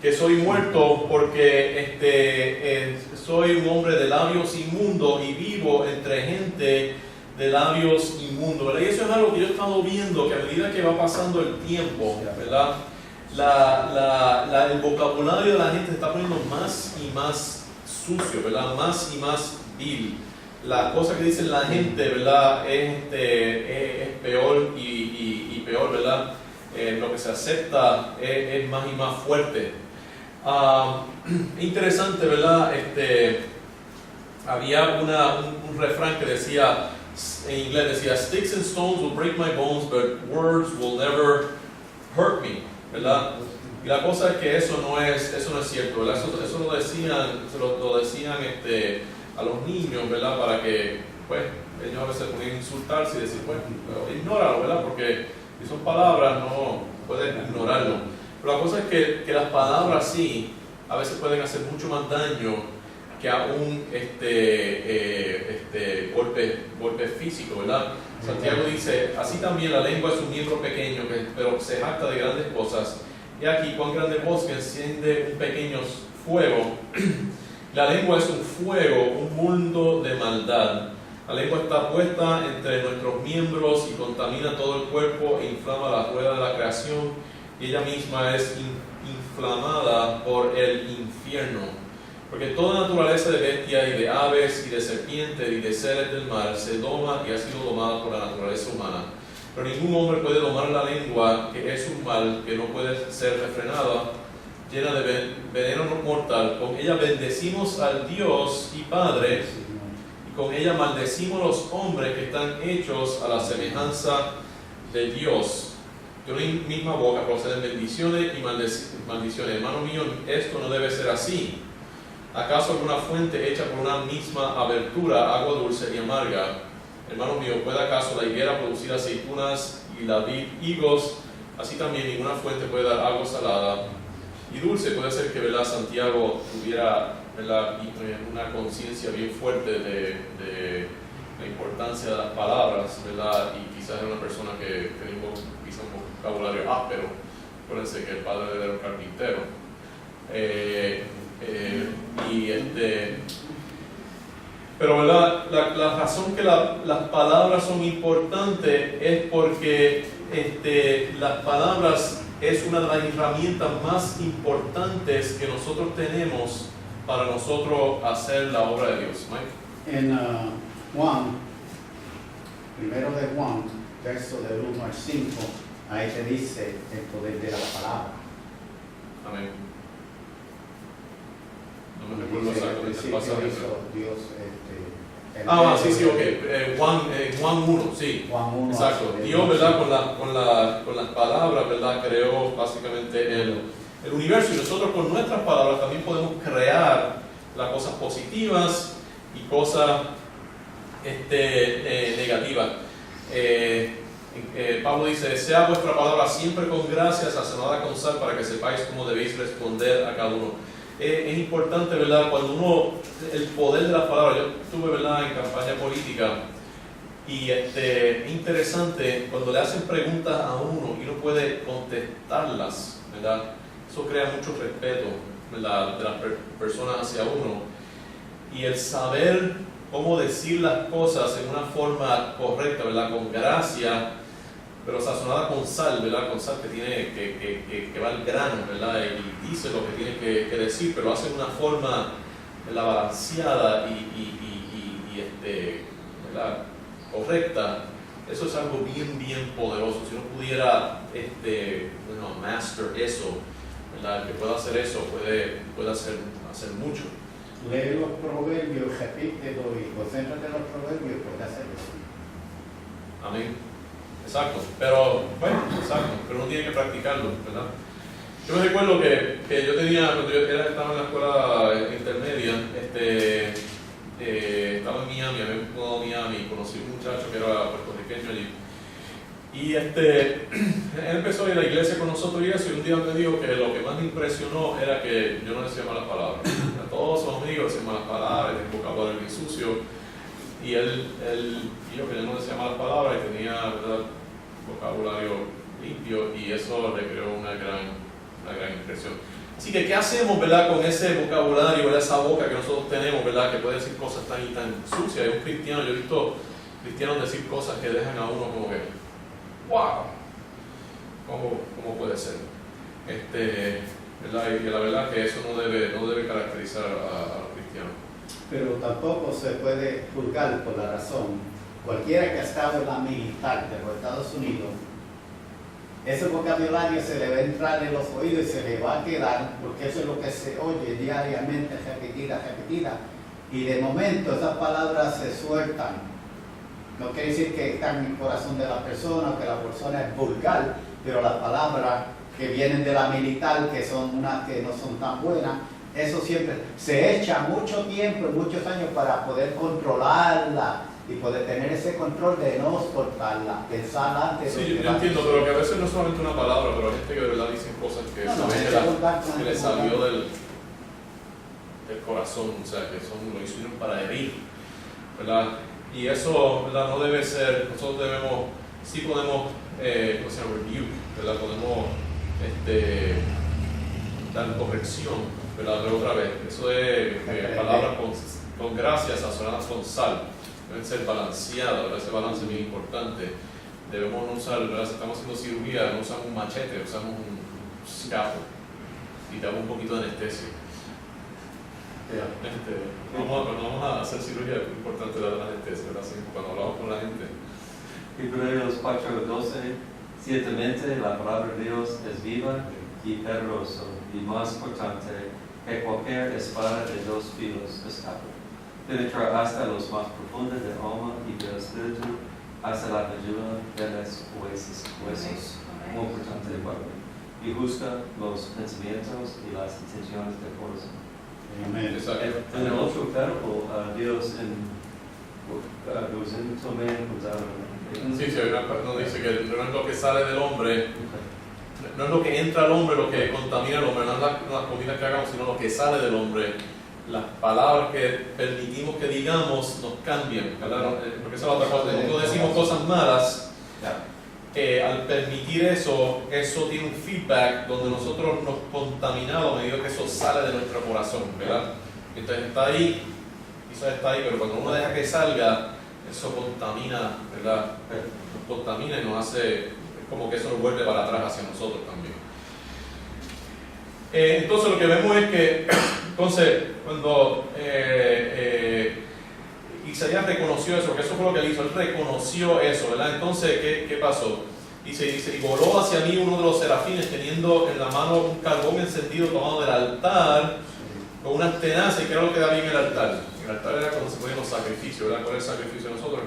que soy muerto, porque soy un hombre de labios inmundos y vivo entre gente de labios inmundos, ¿verdad? Y eso es algo que yo he estado viendo, que a medida que va pasando el tiempo, ¿verdad?, el vocabulario de la gente se está poniendo más y más sucio, ¿verdad?, más y más vil. La cosa que dice la gente, ¿verdad?, es peor y peor, ¿verdad? Lo que se acepta es más y más fuerte. Interesante, ¿verdad? Había un refrán que decía, en inglés decía, sticks and stones will break my bones, but words will never hurt me, ¿verdad? Y la cosa es que eso no es cierto, ¿verdad? Eso lo decían a los niños, ¿verdad? Para que, pues, ellos a veces podían insultarse y decir, pues, ignóralo, ¿verdad? Porque si son palabras, no puedes ignorarlo. Pero la cosa es que las palabras sí, a veces pueden hacer mucho más daño que a un golpe físico, ¿verdad? Santiago dice, así también la lengua es un miembro pequeño, pero se jacta de grandes cosas. Y aquí, cuán grande voz que enciende un pequeño fuego. La lengua es un fuego, un mundo de maldad. La lengua está puesta entre nuestros miembros y contamina todo el cuerpo e inflama la rueda de la creación, y ella misma es inflamada por el infierno. Porque toda naturaleza de bestia y de aves y de serpientes y de seres del mar se doma y ha sido domada por la naturaleza humana. Pero ningún hombre puede domar la lengua, que es un mal que no puede ser refrenada, llena de veneno mortal. Con ella bendecimos al Dios y Padre, y con ella maldecimos a los hombres que están hechos a la semejanza de Dios. De una misma boca proceden bendiciones y maldiciones. Hermano mío, esto no debe ser así. ¿Acaso alguna fuente hecha por una misma abertura, agua dulce y amarga? Hermano mío, ¿puede acaso la higuera producir aceitunas y la vid higos? Así también ninguna fuente puede dar agua salada y dulce. Puede ser que, ¿verdad?, Santiago tuviera, ¿verdad?, una conciencia bien fuerte de la importancia de las palabras, ¿verdad? Y quizás era una persona que tenía un vocabulario áspero. Acuérdense que el padre era un carpintero. Pero, ¿verdad?, la razón que las palabras son importantes es porque las palabras es una de las herramientas más importantes que nosotros tenemos para nosotros hacer la obra de Dios. Mike. En Juan primero de Juan, verso del 1 al 5, ahí te dice el poder de la palabra. Amén. No me recuerdo Dice, al exactamente el principio pasaje. hizo Dios Sí, ok. Juan 1, sí. Juan 1. Exacto. Dios, ¿verdad? Con las palabras, ¿verdad? Creó básicamente el universo, y nosotros con nuestras palabras también podemos crear las cosas positivas y cosas negativas. Pablo dice: sea vuestra palabra siempre con gracia, sazonada con sal, para que sepáis cómo debéis responder a cada uno. Es importante, ¿verdad? Cuando el poder de las palabras, yo estuve, ¿verdad?, en campaña política, y es interesante cuando le hacen preguntas a uno y uno puede contestarlas, ¿verdad? Eso crea mucho respeto, ¿verdad?, de las personas hacia uno, y el saber cómo decir las cosas en una forma correcta, ¿verdad?, con gracia, pero sazonada con sal, ¿verdad?, con sal que tiene que va al grano, ¿verdad?, y dice lo que tiene que decir, pero lo hace de una forma, ¿verdad?, balanceada ¿verdad?, correcta. Eso es algo bien poderoso. Si uno pudiera master eso, ¿verdad?, el que pueda hacer eso puede hacer mucho. Lee los proverbios, repítelo y concéntrate en los proverbios, puede hacer eso. Amén. Exacto. Pero uno tiene que practicarlo, ¿verdad? Yo me recuerdo que yo tenía, cuando yo estaba en la escuela intermedia, estaba en Miami, había mudado a Miami, y conocí a un muchacho que era puertorriqueño allí. Y él empezó a ir a la iglesia con nosotros y eso, y un día me dijo que lo que más me impresionó era que yo no decía malas palabras. A todos sus amigos decían malas palabras, tenía un vocabulario bien sucio, y él dijo que yo no decía malas palabras y tenía, ¿verdad?, vocabulario limpio, y eso le creó una gran impresión. Así que, ¿qué hacemos, ¿verdad?, con ese vocabulario, ¿verdad?, esa boca que nosotros tenemos, ¿verdad?, que puede decir cosas tan sucias? Y un cristiano, yo he visto cristianos decir cosas que dejan a uno como que, wow, ¿cómo puede ser? ¿Verdad? Y la verdad que eso no debe caracterizar a los cristianos. Pero tampoco se puede juzgar por la razón. Cualquiera que ha estado en la militar de los Estados Unidos, ese vocabulario se le va a entrar en los oídos y se le va a quedar, porque eso es lo que se oye diariamente, repetida, y de momento esas palabras se sueltan. No quiere decir que están en el corazón de la persona, que la persona es vulgar, pero las palabras que vienen de la militar, que son unas que no son tan buenas, eso siempre se echa mucho tiempo, muchos años para poder controlarla y poder tener ese control de no soltarla, pensar antes. Sí, yo entiendo, pero que a veces no es solamente una palabra, pero hay gente que de verdad dicen cosas que que le salió del corazón, o sea, que lo hicieron para herir, ¿verdad? Y eso, ¿verdad?, no debe ser. Nosotros sí podemos, rebuke, ¿verdad?, podemos dar corrección, ¿verdad?, pero otra vez, eso es palabras con gracia, sazonadas con sal, deben ser balanceadas, ¿verdad? Ese balance es bien importante. Debemos no usar, ¿verdad?, si estamos haciendo cirugía, no usamos un machete, usamos un scalpel y damos un poquito de anestesia. Vamos a hacer cirugía, es importante dar la anestesia, ¿verdad? Sí, cuando hablamos con la gente. Hebreos 4:12, ciertamente la palabra de Dios es viva y poderosa y más cortante que cualquier espada de dos filos escapa. Penetra hasta los más profundos del alma y del espíritu, hasta la médula de los huesos, muy cortante de cuerpo, y juzga los pensamientos y las intenciones del corazón. Amén. En el otro verbo, Dios goes into man, comes out of man. Sí, nos dice que no es lo que sale del hombre, no es lo que entra al hombre lo que contamina al hombre, no es la comida que hagamos, sino lo que sale del hombre. Las palabras que permitimos que digamos nos cambian, ¿verdad? Porque esa es la otra cosa. Cuando decimos cosas malas, al permitir eso tiene un feedback donde nosotros nos contaminamos a medida que eso sale de nuestro corazón, ¿verdad? Entonces está ahí, quizás está ahí, pero cuando uno deja que salga, eso contamina, ¿verdad? Nos contamina y nos hace, es como que eso nos vuelve para atrás hacia nosotros también. Entonces lo que vemos es que, cuando Isaías reconoció eso, porque eso fue lo que él hizo, él reconoció eso, ¿verdad? Entonces, ¿qué pasó? Dice, y voló hacia mí uno de los serafines teniendo en la mano un carbón encendido tomado del altar con unas tenazas. ¿Y qué era lo que había en el altar? El altar era cuando se ponían los sacrificios, ¿verdad? ¿Cuál es el sacrificio de nosotros?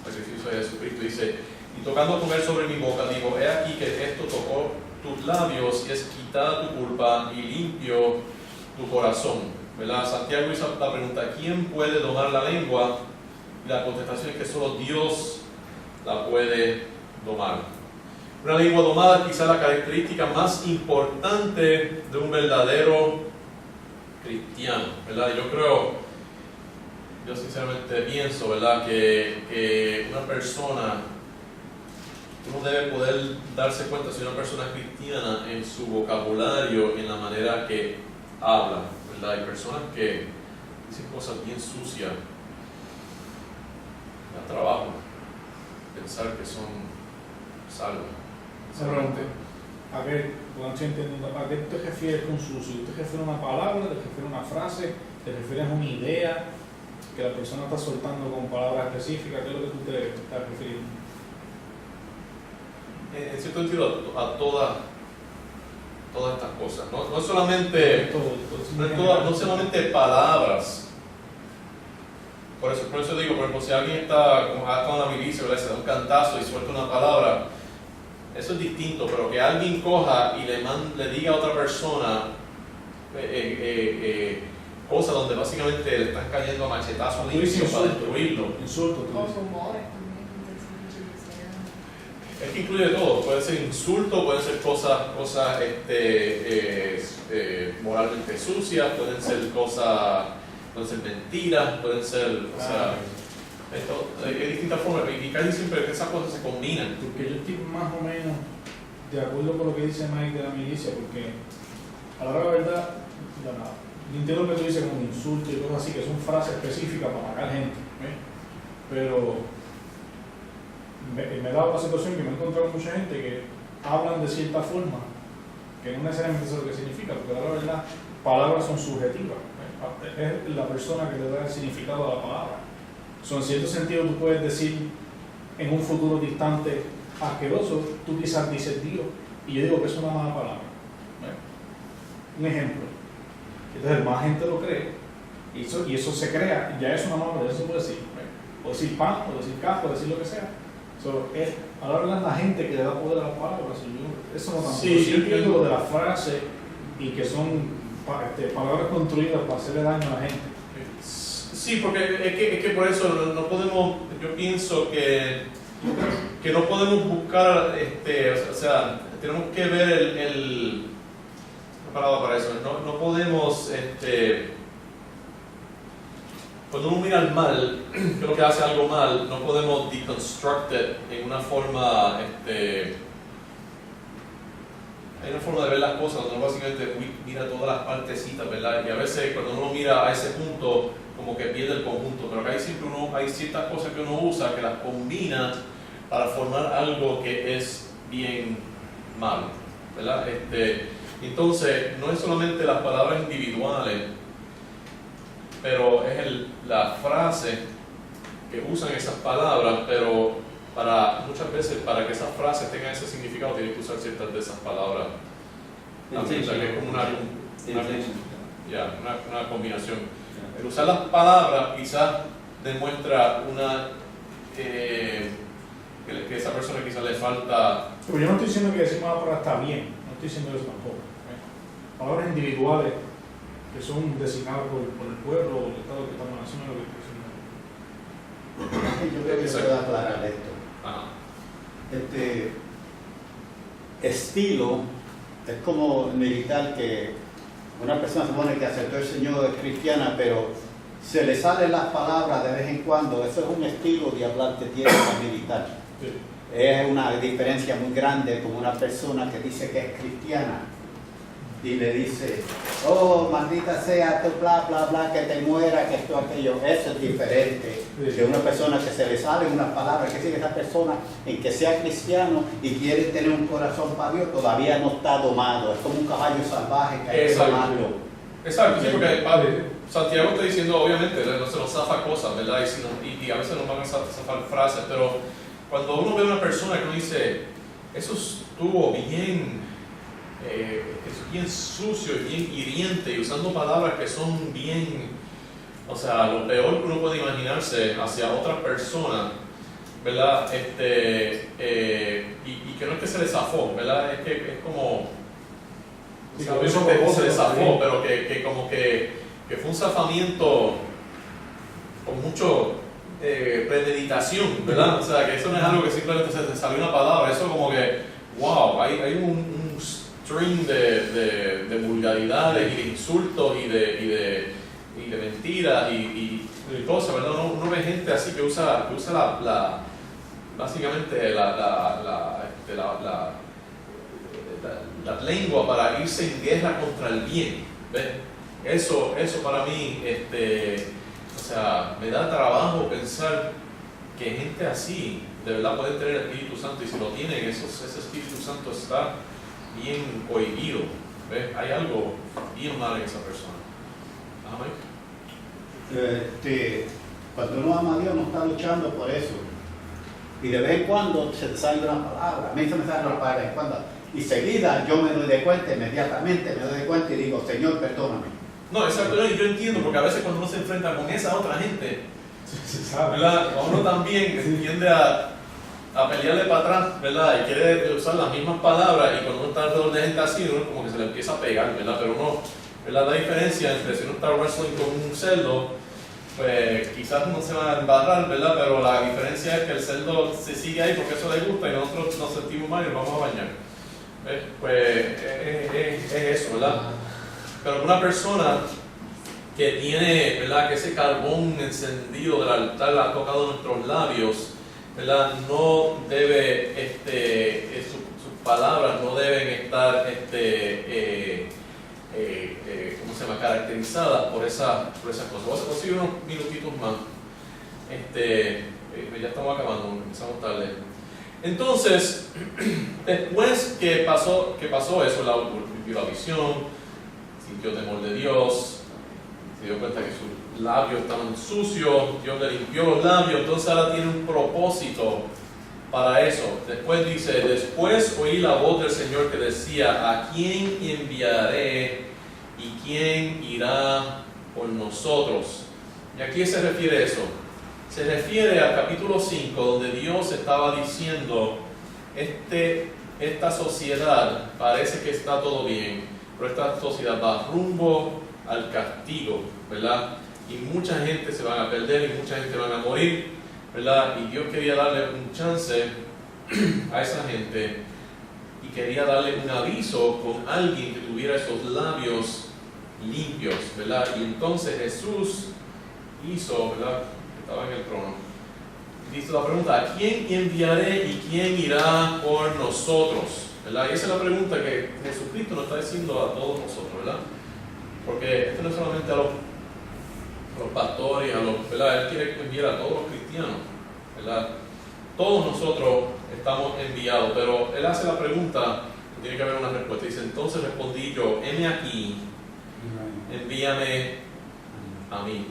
El sacrificio de Jesucristo. Dice, y tocando con él sobre mi boca, digo, he aquí que esto tocó tus labios y es quitada tu culpa y limpio tu corazón, ¿verdad? Santiago hizo la pregunta, ¿quién puede domar la lengua? Y la contestación es que solo Dios la puede domar. Una lengua domada quizá la característica más importante de un verdadero cristiano, ¿verdad? Yo sinceramente pienso, ¿verdad? Que una persona, uno debe poder darse cuenta si una persona es cristiana en su vocabulario, en la manera que habla, ¿verdad? Hay personas que dicen cosas bien sucias, da trabajo pensar que son salvos. Solamente, a ver, cuando estoy entendiendo, ¿a qué te refieres con sucio? ¿Te refieres a una palabra? ¿Te refieres a una frase? ¿Te refieres a una idea que la persona está soltando con palabras específicas? ¿Qué es lo que tú te estás refiriendo? En cierto sentido, a todas estas cosas. No solamente, no solamente palabras. Por eso digo, por ejemplo, si alguien está con la milicia, ¿verdad? Se da un cantazo y suelta una palabra, eso es distinto, pero que alguien coja y le diga a otra persona cosas donde básicamente le están cayendo a machetazos al inicio para destruirlo. Insulto. rumores también, Es que incluye todo, puede ser insulto, pueden ser cosas moralmente sucias, pueden ser mentiras, pueden ser, o sea, hay distintas formas, y casi siempre esas cosas se combinan. Porque yo estoy más o menos de acuerdo con lo que dice Mike de la milicia, porque a la hora de la verdad, yo entiendo lo que tú dices como insulto y cosas así, que son frases específicas para atacar gente, pero me he dado la situación que me he encontrado mucha gente que hablan de cierta forma, que no necesariamente eso es lo que significa, porque a la verdad, palabras son subjetivas, es la persona que le da el significado a la palabra. En cierto sentido tú puedes decir en un futuro distante asqueroso, tú quizás dices Dios, y yo digo que es una mala palabra. Un ejemplo. Entonces más gente lo cree, y eso se crea, ya es una mala palabra, eso se puede decir. O decir pan, o decir cajo, o decir lo que sea. A la verdad la gente que le da poder a la palabra, eso no tanto. Sí, yo entiendo lo de la frase y que son palabras construidas para hacerle daño a la gente. Sí, porque es que por eso no podemos, yo pienso que no podemos buscar, o sea, tenemos que ver una palabra para eso, no podemos, cuando uno mira el mal, creo que hace algo mal, no podemos deconstruct it en una forma, hay una forma de ver las cosas donde uno básicamente mira todas las partecitas, ¿verdad? Y a veces cuando uno mira a ese punto, como que pierde el conjunto, pero acá hay ciertas cosas que uno usa que las combina para formar algo que es bien malo, ¿verdad? Entonces, no es solamente las palabras individuales, pero es la frase que usan esas palabras, pero muchas veces para que esas frases tengan ese significado tienen que usar ciertas de esas palabras. Que es como una combinación. El usar las palabras quizás demuestra que esa persona quizás le falta. Pero yo no estoy diciendo que decir palabras está bien, no estoy diciendo eso tampoco. Palabras individuales que son designadas por el pueblo o el Estado que estamos haciendo lo que estoy diciendo. Yo creo que se puede aclarar esto. Ajá. Estilo es como militar, que una persona supone que aceptó el Señor, es cristiana, pero se le salen las palabras de vez en cuando. Eso es un estilo de hablar que tiene la militar. Sí. Es una diferencia muy grande con una persona que dice que es cristiana y le dice, oh, maldita sea tú, bla, bla, bla, que te muera, que esto, aquello. Eso es diferente de una persona que se le salen unas palabras, que si esa persona, en que sea cristiano y quiere tener un corazón para Dios, todavía no está domado. Es como un caballo salvaje que hay que domarlo. Exacto, sí, porque Santiago está diciendo, obviamente, no se nos zafa cosas, ¿verdad? Y a veces nos van a zafar frases, pero cuando uno ve a una persona que uno dice, eso estuvo bien, es bien sucio y bien hiriente, y usando palabras que son bien, o sea, lo peor que uno puede imaginarse hacia otra persona, ¿verdad? Y que no es que se le zafó, ¿verdad? Es que es como, Sí, o sea, eso obviamente se le propósito, zafó, sí. pero que como que fue un zafamiento con mucho premeditación, ¿verdad? O sea, que eso no es algo que simplemente se salió una palabra, eso como que, wow, hay un string de vulgaridades y de insultos y de mentiras y cosas, ¿verdad? Uno ve gente así que usa básicamente la lengua para irse en guerra contra el bien, ¿ves? Eso para mí, o sea, me da trabajo pensar que gente así de verdad puede tener el Espíritu Santo, y si lo tienen, ese Espíritu Santo está bien cohibido, ¿ves? Hay algo bien mal en esa persona. Ajá, Mike. Cuando uno ama a Dios no está luchando por eso. Y de vez en cuando se te sale una palabra. A mí se me sale una palabra de vez en cuando. Y seguida yo me doy de cuenta, inmediatamente me doy de cuenta y digo, Señor, perdóname. No, exacto, yo entiendo, porque a veces cuando uno se enfrenta con esa otra gente, Se sabe. ¿verdad? Uno también tiende a pelearle para atrás, ¿verdad? Y quiere usar las mismas palabras, y cuando uno está alrededor de gente así, uno como que se le empieza a pegar, ¿verdad? Pero uno, ¿verdad? La diferencia entre si uno está wrestling con un cerdo, pues quizás no se va a embarrar, ¿verdad? Pero la diferencia es que el cerdo se sigue ahí porque eso le gusta y nosotros nos sentimos mal y nos vamos a bañar. ¿Ves? Pues es eso, ¿verdad? Pero una persona que tiene, ¿verdad?, que ese carbón encendido del altar ha tocado nuestros labios, ¿verdad?, no debe, sus palabras no deben estar, ¿cómo se llama?, caracterizadas por esas cosas. Vamos a conseguir unos minutitos más. Ya estamos acabando, empezamos tarde. Entonces, después que pasó eso, vio la visión, sintió temor de Dios, se dio cuenta que sus labios estaban sucios, Dios le limpió los labios, entonces ahora tiene un propósito para eso. Después dice, después oí la voz del Señor que decía, ¿a quién enviaré y quién irá por nosotros? ¿Y a quién se refiere eso? Se refiere al capítulo 5, donde Dios estaba diciendo, esta sociedad parece que está todo bien, pero esta sociedad va rumbo al castigo, ¿verdad? Y mucha gente se van a perder y mucha gente van a morir, ¿verdad? Y Dios quería darle un chance a esa gente y quería darle un aviso con alguien que tuviera esos labios limpios, ¿verdad? Y entonces Jesús hizo, ¿verdad?, estaba en el trono, hizo la pregunta, ¿a quién enviaré y quién irá por nosotros? ¿Verdad? Y esa es la pregunta que Jesucristo nos está diciendo a todos nosotros, ¿verdad? Porque esto no es solamente a los pastores, ¿verdad? Él quiere enviar a todos los cristianos, ¿verdad? Todos nosotros estamos enviados, pero Él hace la pregunta, tiene que haber una respuesta. Dice, entonces respondí yo, heme aquí, envíame a mí.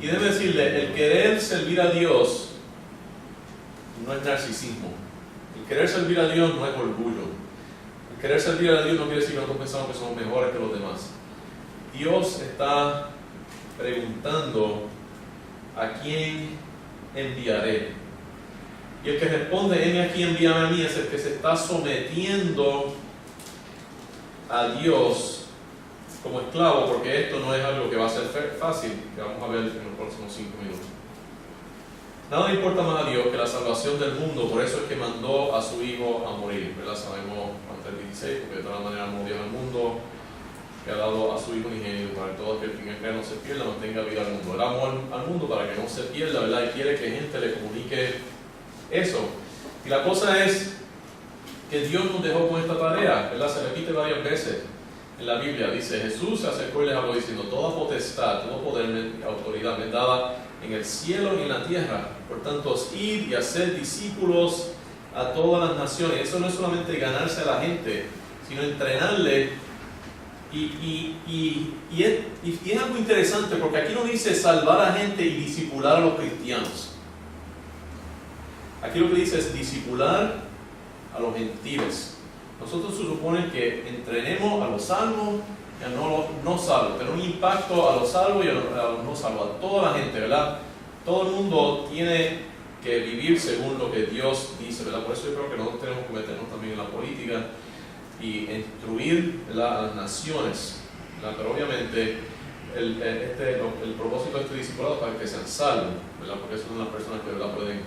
Y debe decirle, el querer servir a Dios no es narcisismo. El querer servir a Dios no es orgullo. El querer servir a Dios no quiere decir que nosotros pensamos que somos mejores que los demás. Dios está preguntando, ¿a quién enviaré? Y el que responde, heme aquí, envíame a mí, es el que se está sometiendo a Dios como esclavo, porque esto no es algo que va a ser fácil, que vamos a ver en los próximos 5 minutos. Nada le importa más a Dios que la salvación del mundo, por eso es que mandó a su Hijo a morir, ¿verdad? Sabemos Juan 3:16, porque de todas maneras amó Dios al mundo, que ha dado a su Hijo unigénito para que todo aquel que en él no se pierda, no tenga vida al mundo. Él amó al mundo para que no se pierda, ¿verdad? Y quiere que gente le comunique eso. Y la cosa es que Dios nos dejó con esta tarea, ¿verdad? Se repite varias veces en la Biblia. Dice, Jesús se acercó y les habló diciendo, toda potestad, todo poder y autoridad me es dada en el cielo y en la tierra. Por tanto, id y hacer discípulos a todas las naciones. Eso no es solamente ganarse a la gente, sino entrenarle Y es algo interesante porque aquí no dice salvar a gente y discipular a los cristianos. Aquí lo que dice es discipular a los gentiles. Nosotros se supone que entrenemos a los salvos y a los no salvos, tener un impacto a los salvos y a los no salvos, a toda la gente, ¿verdad? Todo el mundo tiene que vivir según lo que Dios dice, ¿verdad? Por eso yo creo que nosotros tenemos que meternos también en la política y instruir, ¿verdad?, a las naciones, ¿verdad? Pero obviamente el propósito de este discipulado es para que sean salvos, ¿verdad? Porque son las personas que, ¿verdad?, pueden.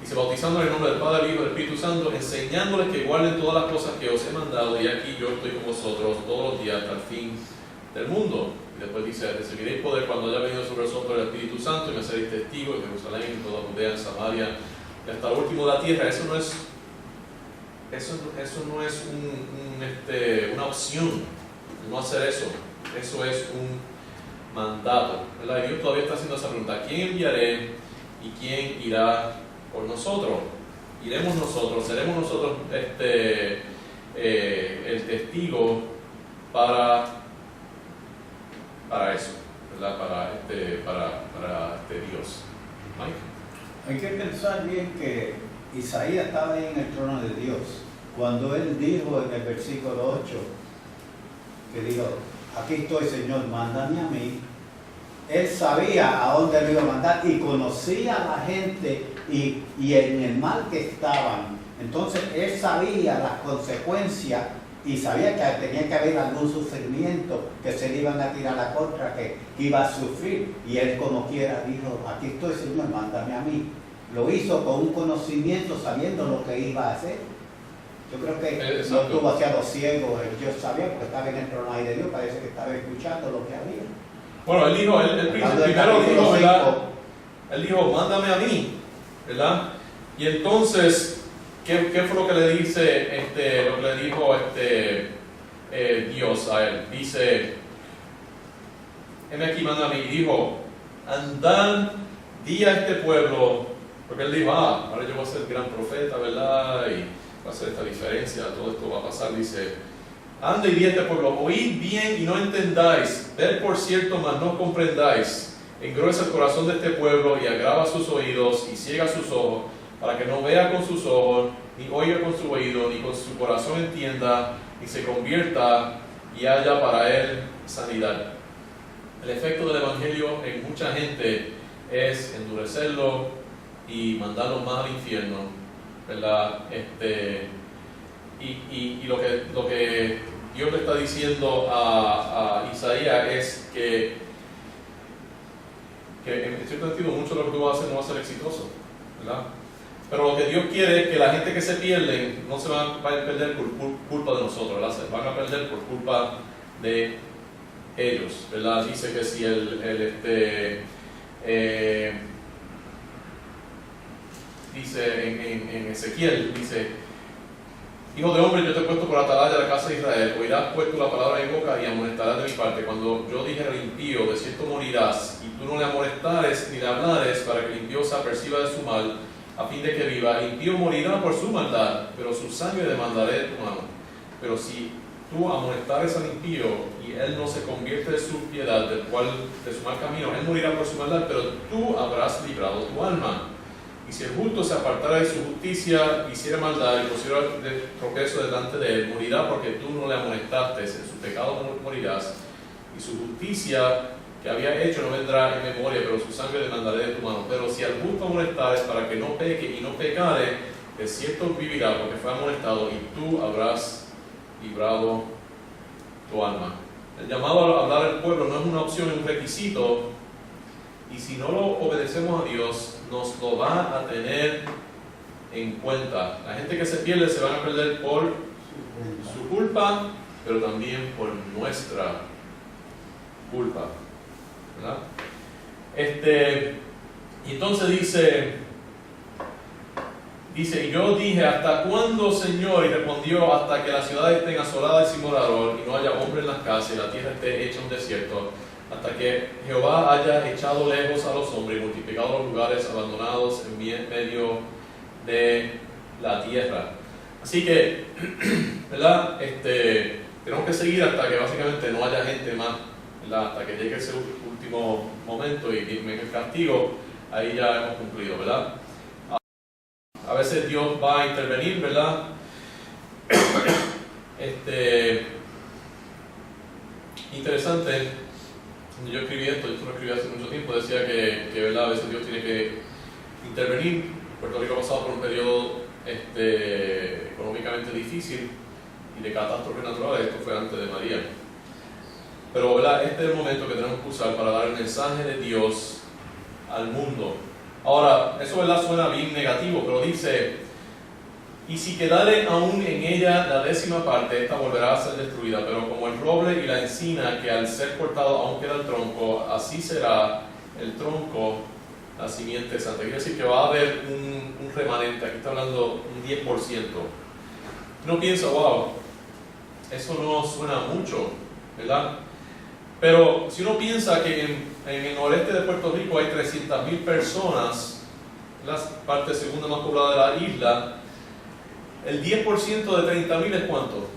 Dice, bautizando en el nombre del Padre, del Hijo y del Espíritu Santo, enseñándoles que guarden todas las cosas que os he mandado, y aquí yo estoy con vosotros todos los días hasta el fin del mundo. Y después dice, recibiréis poder cuando haya venido sobre vosotros el Espíritu Santo, y me seréis testigos en Jerusalén, en toda Judea, en Samaria, y hasta el último de la tierra. Eso no es una opción, no hacer eso. Eso es un mandato, ¿verdad? Y Dios todavía está haciendo esa pregunta: ¿quién enviaré y quién irá por nosotros? Iremos nosotros, seremos nosotros el testigo para eso, ¿verdad? Para Dios. Mike. Hay que pensar bien que Isaías estaba ahí en el trono de Dios cuando él dijo en el versículo 8, que dijo: aquí estoy, Señor, mándame a mí. Él sabía a dónde lo iba a mandar y conocía a la gente y en el mal que estaban. Entonces él sabía las consecuencias y sabía que tenía que haber algún sufrimiento, que se le iban a tirar la contra, que iba a sufrir. Y él, como quiera, dijo: aquí estoy, Señor, mándame a mí. Lo hizo con un conocimiento, sabiendo lo que iba a hacer. Yo creo que no estuvo hacia ciego. Dios sabía, porque estaba en el trono ahí de Dios, parece que estaba escuchando lo que había. Bueno, él dijo, primero dijo, ¿verdad? Él dijo, mándame a mí, ¿verdad? Y entonces, ¿qué fue lo que le dice, lo que le dijo Dios a él? Dice, heme aquí, mándame. Y dijo, andad, di a este pueblo, porque él dijo, ahora yo voy a ser gran profeta, ¿verdad? Y va a hacer esta diferencia, todo esto va a pasar. Dice, anda y di a este pueblo, oíd bien y no entendáis, ved por cierto, mas no comprendáis. Engruesa el corazón de este pueblo y agrava sus oídos y ciega sus ojos, para que no vea con sus ojos, ni oiga con su oído, ni con su corazón entienda, ni se convierta y haya para él sanidad. El efecto del Evangelio en mucha gente es endurecerlo y mandarlo más al infierno, ¿verdad? Y lo que Dios le está diciendo a Isaías es que en cierto sentido mucho de lo que tú vas a hacer no va a ser exitoso, ¿verdad? Pero lo que Dios quiere es que la gente que se pierden no se van a perder por culpa de nosotros, ¿verdad? Se van a perder por culpa de ellos, ¿verdad? Dice que si dice en Ezequiel, dice: Hijo de hombre, yo te he puesto por atalaya a la casa de Israel, oirás puesto la palabra en mi boca y amonestarás de mi parte. Cuando yo dije al impío, de cierto morirás, y tú no le amonestares ni le hablares, para que el impío se aperciba de su mal, a fin de que viva. El impío morirá por su maldad, pero su sangre demandaré de tu mano. Pero si tú amonestares al impío y él no se convierte de su piedad, de su mal camino, él morirá por su maldad, pero tú habrás librado tu alma. Y si el justo se apartara de su justicia, hiciera maldad y pusiera tropiezo delante de él, morirá porque tú no le amonestaste, en su pecado morirás. Y su justicia que había hecho no vendrá en memoria, pero su sangre demandaré de tu mano. Pero si al justo amonestares para que no peque y no pecare, de cierto vivirá porque fue amonestado, y tú habrás librado tu alma. El llamado a hablar al pueblo no es una opción, es un requisito. Y si no lo obedecemos a Dios, nos lo va a tener en cuenta. La gente que se pierde se van a perder por su culpa, pero también por nuestra culpa, ¿verdad? Y entonces dice, y yo dije, ¿hasta cuándo, Señor? Y respondió, hasta que las ciudades estén asoladas y sin morador, y no haya hombre en las casas, y la tierra esté hecha un desierto, hasta que Jehová haya echado lejos a los hombres y multiplicado los lugares abandonados en medio de la tierra. Así que, ¿verdad? tenemos que seguir hasta que básicamente no haya gente más, ¿verdad? Hasta que llegue ese último momento y venga el castigo, ahí ya hemos cumplido, ¿verdad? A veces Dios va a intervenir, ¿verdad? Interesante, yo escribí esto lo escribí hace mucho tiempo, decía que ¿verdad? A veces Dios tiene que intervenir. Puerto Rico ha pasado por un periodo económicamente difícil y de catástrofes naturales. Esto fue antes de María, pero ¿verdad? Este es el momento que tenemos que usar para dar el mensaje de Dios al mundo. Ahora, eso ¿verdad? Suena bien negativo, pero dice: y si quedare aún en ella la 10ª parte, esta volverá a ser destruida, pero como el roble y la encina, que al ser cortado aún queda el tronco, así será el tronco, la simiente santa. Quiere decir que va a haber un remanente. Aquí está hablando un 10%. Uno piensa, wow, eso no suena mucho, ¿verdad? Pero si uno piensa que en el noreste de Puerto Rico hay 300,000 personas, la parte segunda más poblada de la isla, el 10% de 30,000 es ¿cuánto?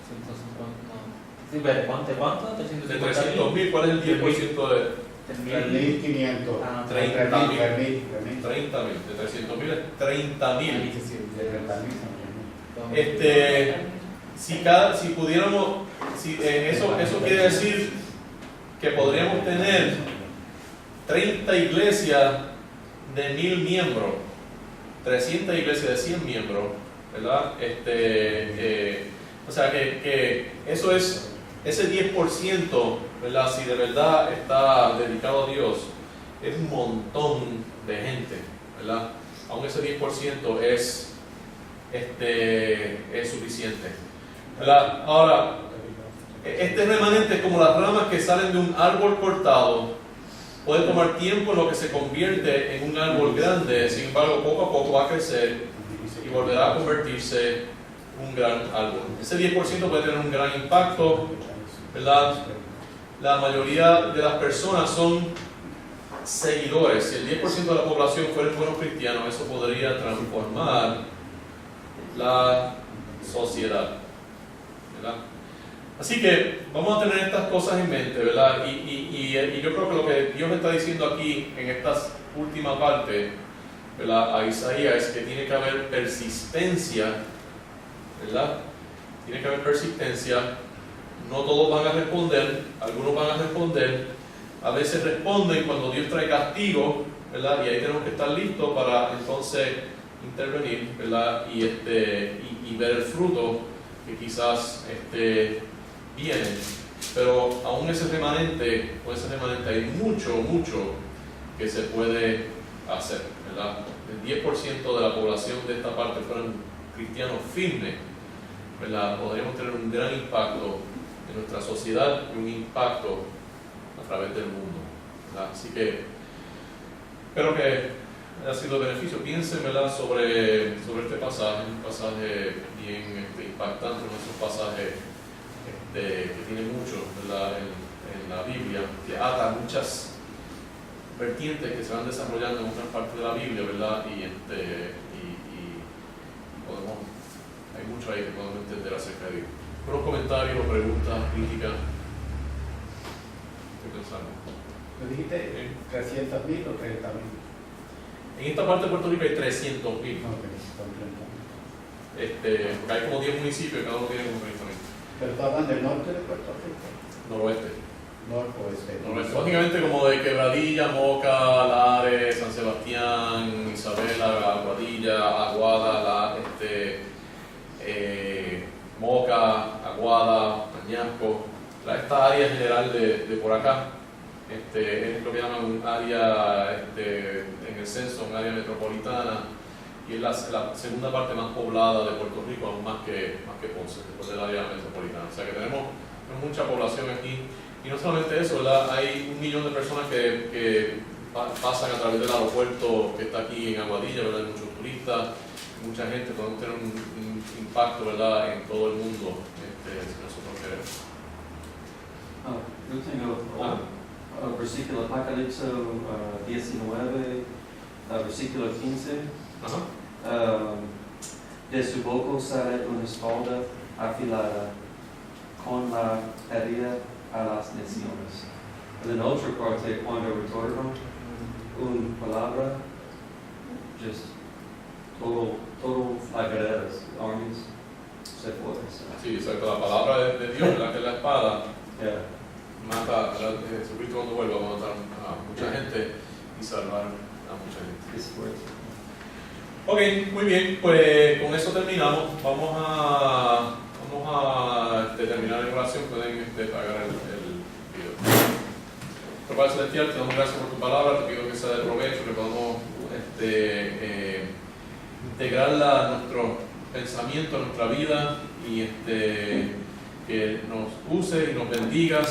150. Sí, pero ¿cuánto? De 300,000, ¿cuál es el 10% de 3.500. 30.000. 30.000. 30,000? De 300,000 es 30,000. De 30.000. Si pudiéramos, eso quiere decir que podríamos tener 30 iglesias de 1,000 miembros, 300 iglesias de 100 miembros, ¿verdad? O sea que eso es, ese 10%, ¿verdad? Si de verdad está dedicado a Dios, es un montón de gente, ¿verdad? Aún ese 10% es suficiente, ¿verdad? Ahora, este remanente es como las ramas que salen de un árbol cortado. Puede tomar tiempo en lo que se convierte en un árbol grande, sin embargo, poco a poco va a crecer y volverá a convertirse en un gran árbol. Ese 10% puede tener un gran impacto, ¿verdad? La mayoría de las personas son seguidores. Si el 10% de la población fueran buenos cristianos, eso podría transformar la sociedad, ¿verdad? Así que vamos a tener estas cosas en mente, ¿verdad? Y yo creo que lo que Dios me está diciendo aquí en esta última parte, ¿verdad? A Isaías, es que tiene que haber persistencia, ¿verdad? Tiene que haber persistencia. No todos van a responder, algunos van a responder. A veces responden cuando Dios trae castigo, ¿verdad? Y ahí tenemos que estar listos para entonces intervenir, ¿verdad? Y ver el fruto que quizás viene. Pero aún ese remanente, hay mucho que se puede hacer, ¿verdad? El 10% de la población de esta parte fueran cristianos firmes, ¿verdad? Podríamos tener un gran impacto en nuestra sociedad y un impacto a través del mundo, ¿verdad? Así que espero que haya sido de beneficio. Piensen, ¿verdad? sobre este pasaje, un pasaje bien impactante, uno de esos pasajes que tiene mucho, ¿verdad? en la Biblia, que ata muchas vertientes que se van desarrollando en otras partes de la Biblia, ¿verdad? Y hay mucho ahí que podemos entender acerca de ello. Unos comentarios, preguntas, críticas. ¿Qué pensamos? ¿Me dijiste 300.000 o 30.000? En esta parte de Puerto Rico hay 300,000. Okay, son 30.000. Porque hay como 10 municipios y cada uno tiene como 30,000. Pero tú hablas del norte de Puerto Rico. Noroeste. Noroeste. Básicamente como de Quebradilla, Moca, Lares, San Sebastián, Isabela, Aguadilla, Aguada, Moca, Aguada, Añasco. Esta área general de por acá es lo que llaman un área en el censo, un área metropolitana, y es la segunda parte más poblada de Puerto Rico, aún más que Ponce, después del área metropolitana. O sea que tenemos mucha población aquí. Y no solamente eso, ¿verdad? Hay 1 millón de personas que pasan a través del aeropuerto que está aquí en Aguadilla, ¿verdad? Hay muchos turistas, mucha gente, podemos tener un impacto, ¿verdad? En todo el mundo, si nosotros queremos. Yo tengo versículo Apocalipsis 19, versículo 15. Ajá. De su boca sale una espada afilada con la herida a las naciones. En la otra parte, cuando retorno, una palabra, just todo la guerra, armies, se puede. Sí, exacto. La palabra de Dios, la que es la espada, Yeah. mata, Jesucristo cuando vuelva va a matar a mucha gente y salvar a mucha gente. Es fuerte. Ok, muy bien, pues con eso terminamos. Vamos a terminar en oración. Pueden apagar el video. Pero Padre Celestial, te damos gracias por tu palabra. Te pido que sea de provecho, que podamos integrarla a nuestro pensamiento, a nuestra vida y que nos use y nos bendigas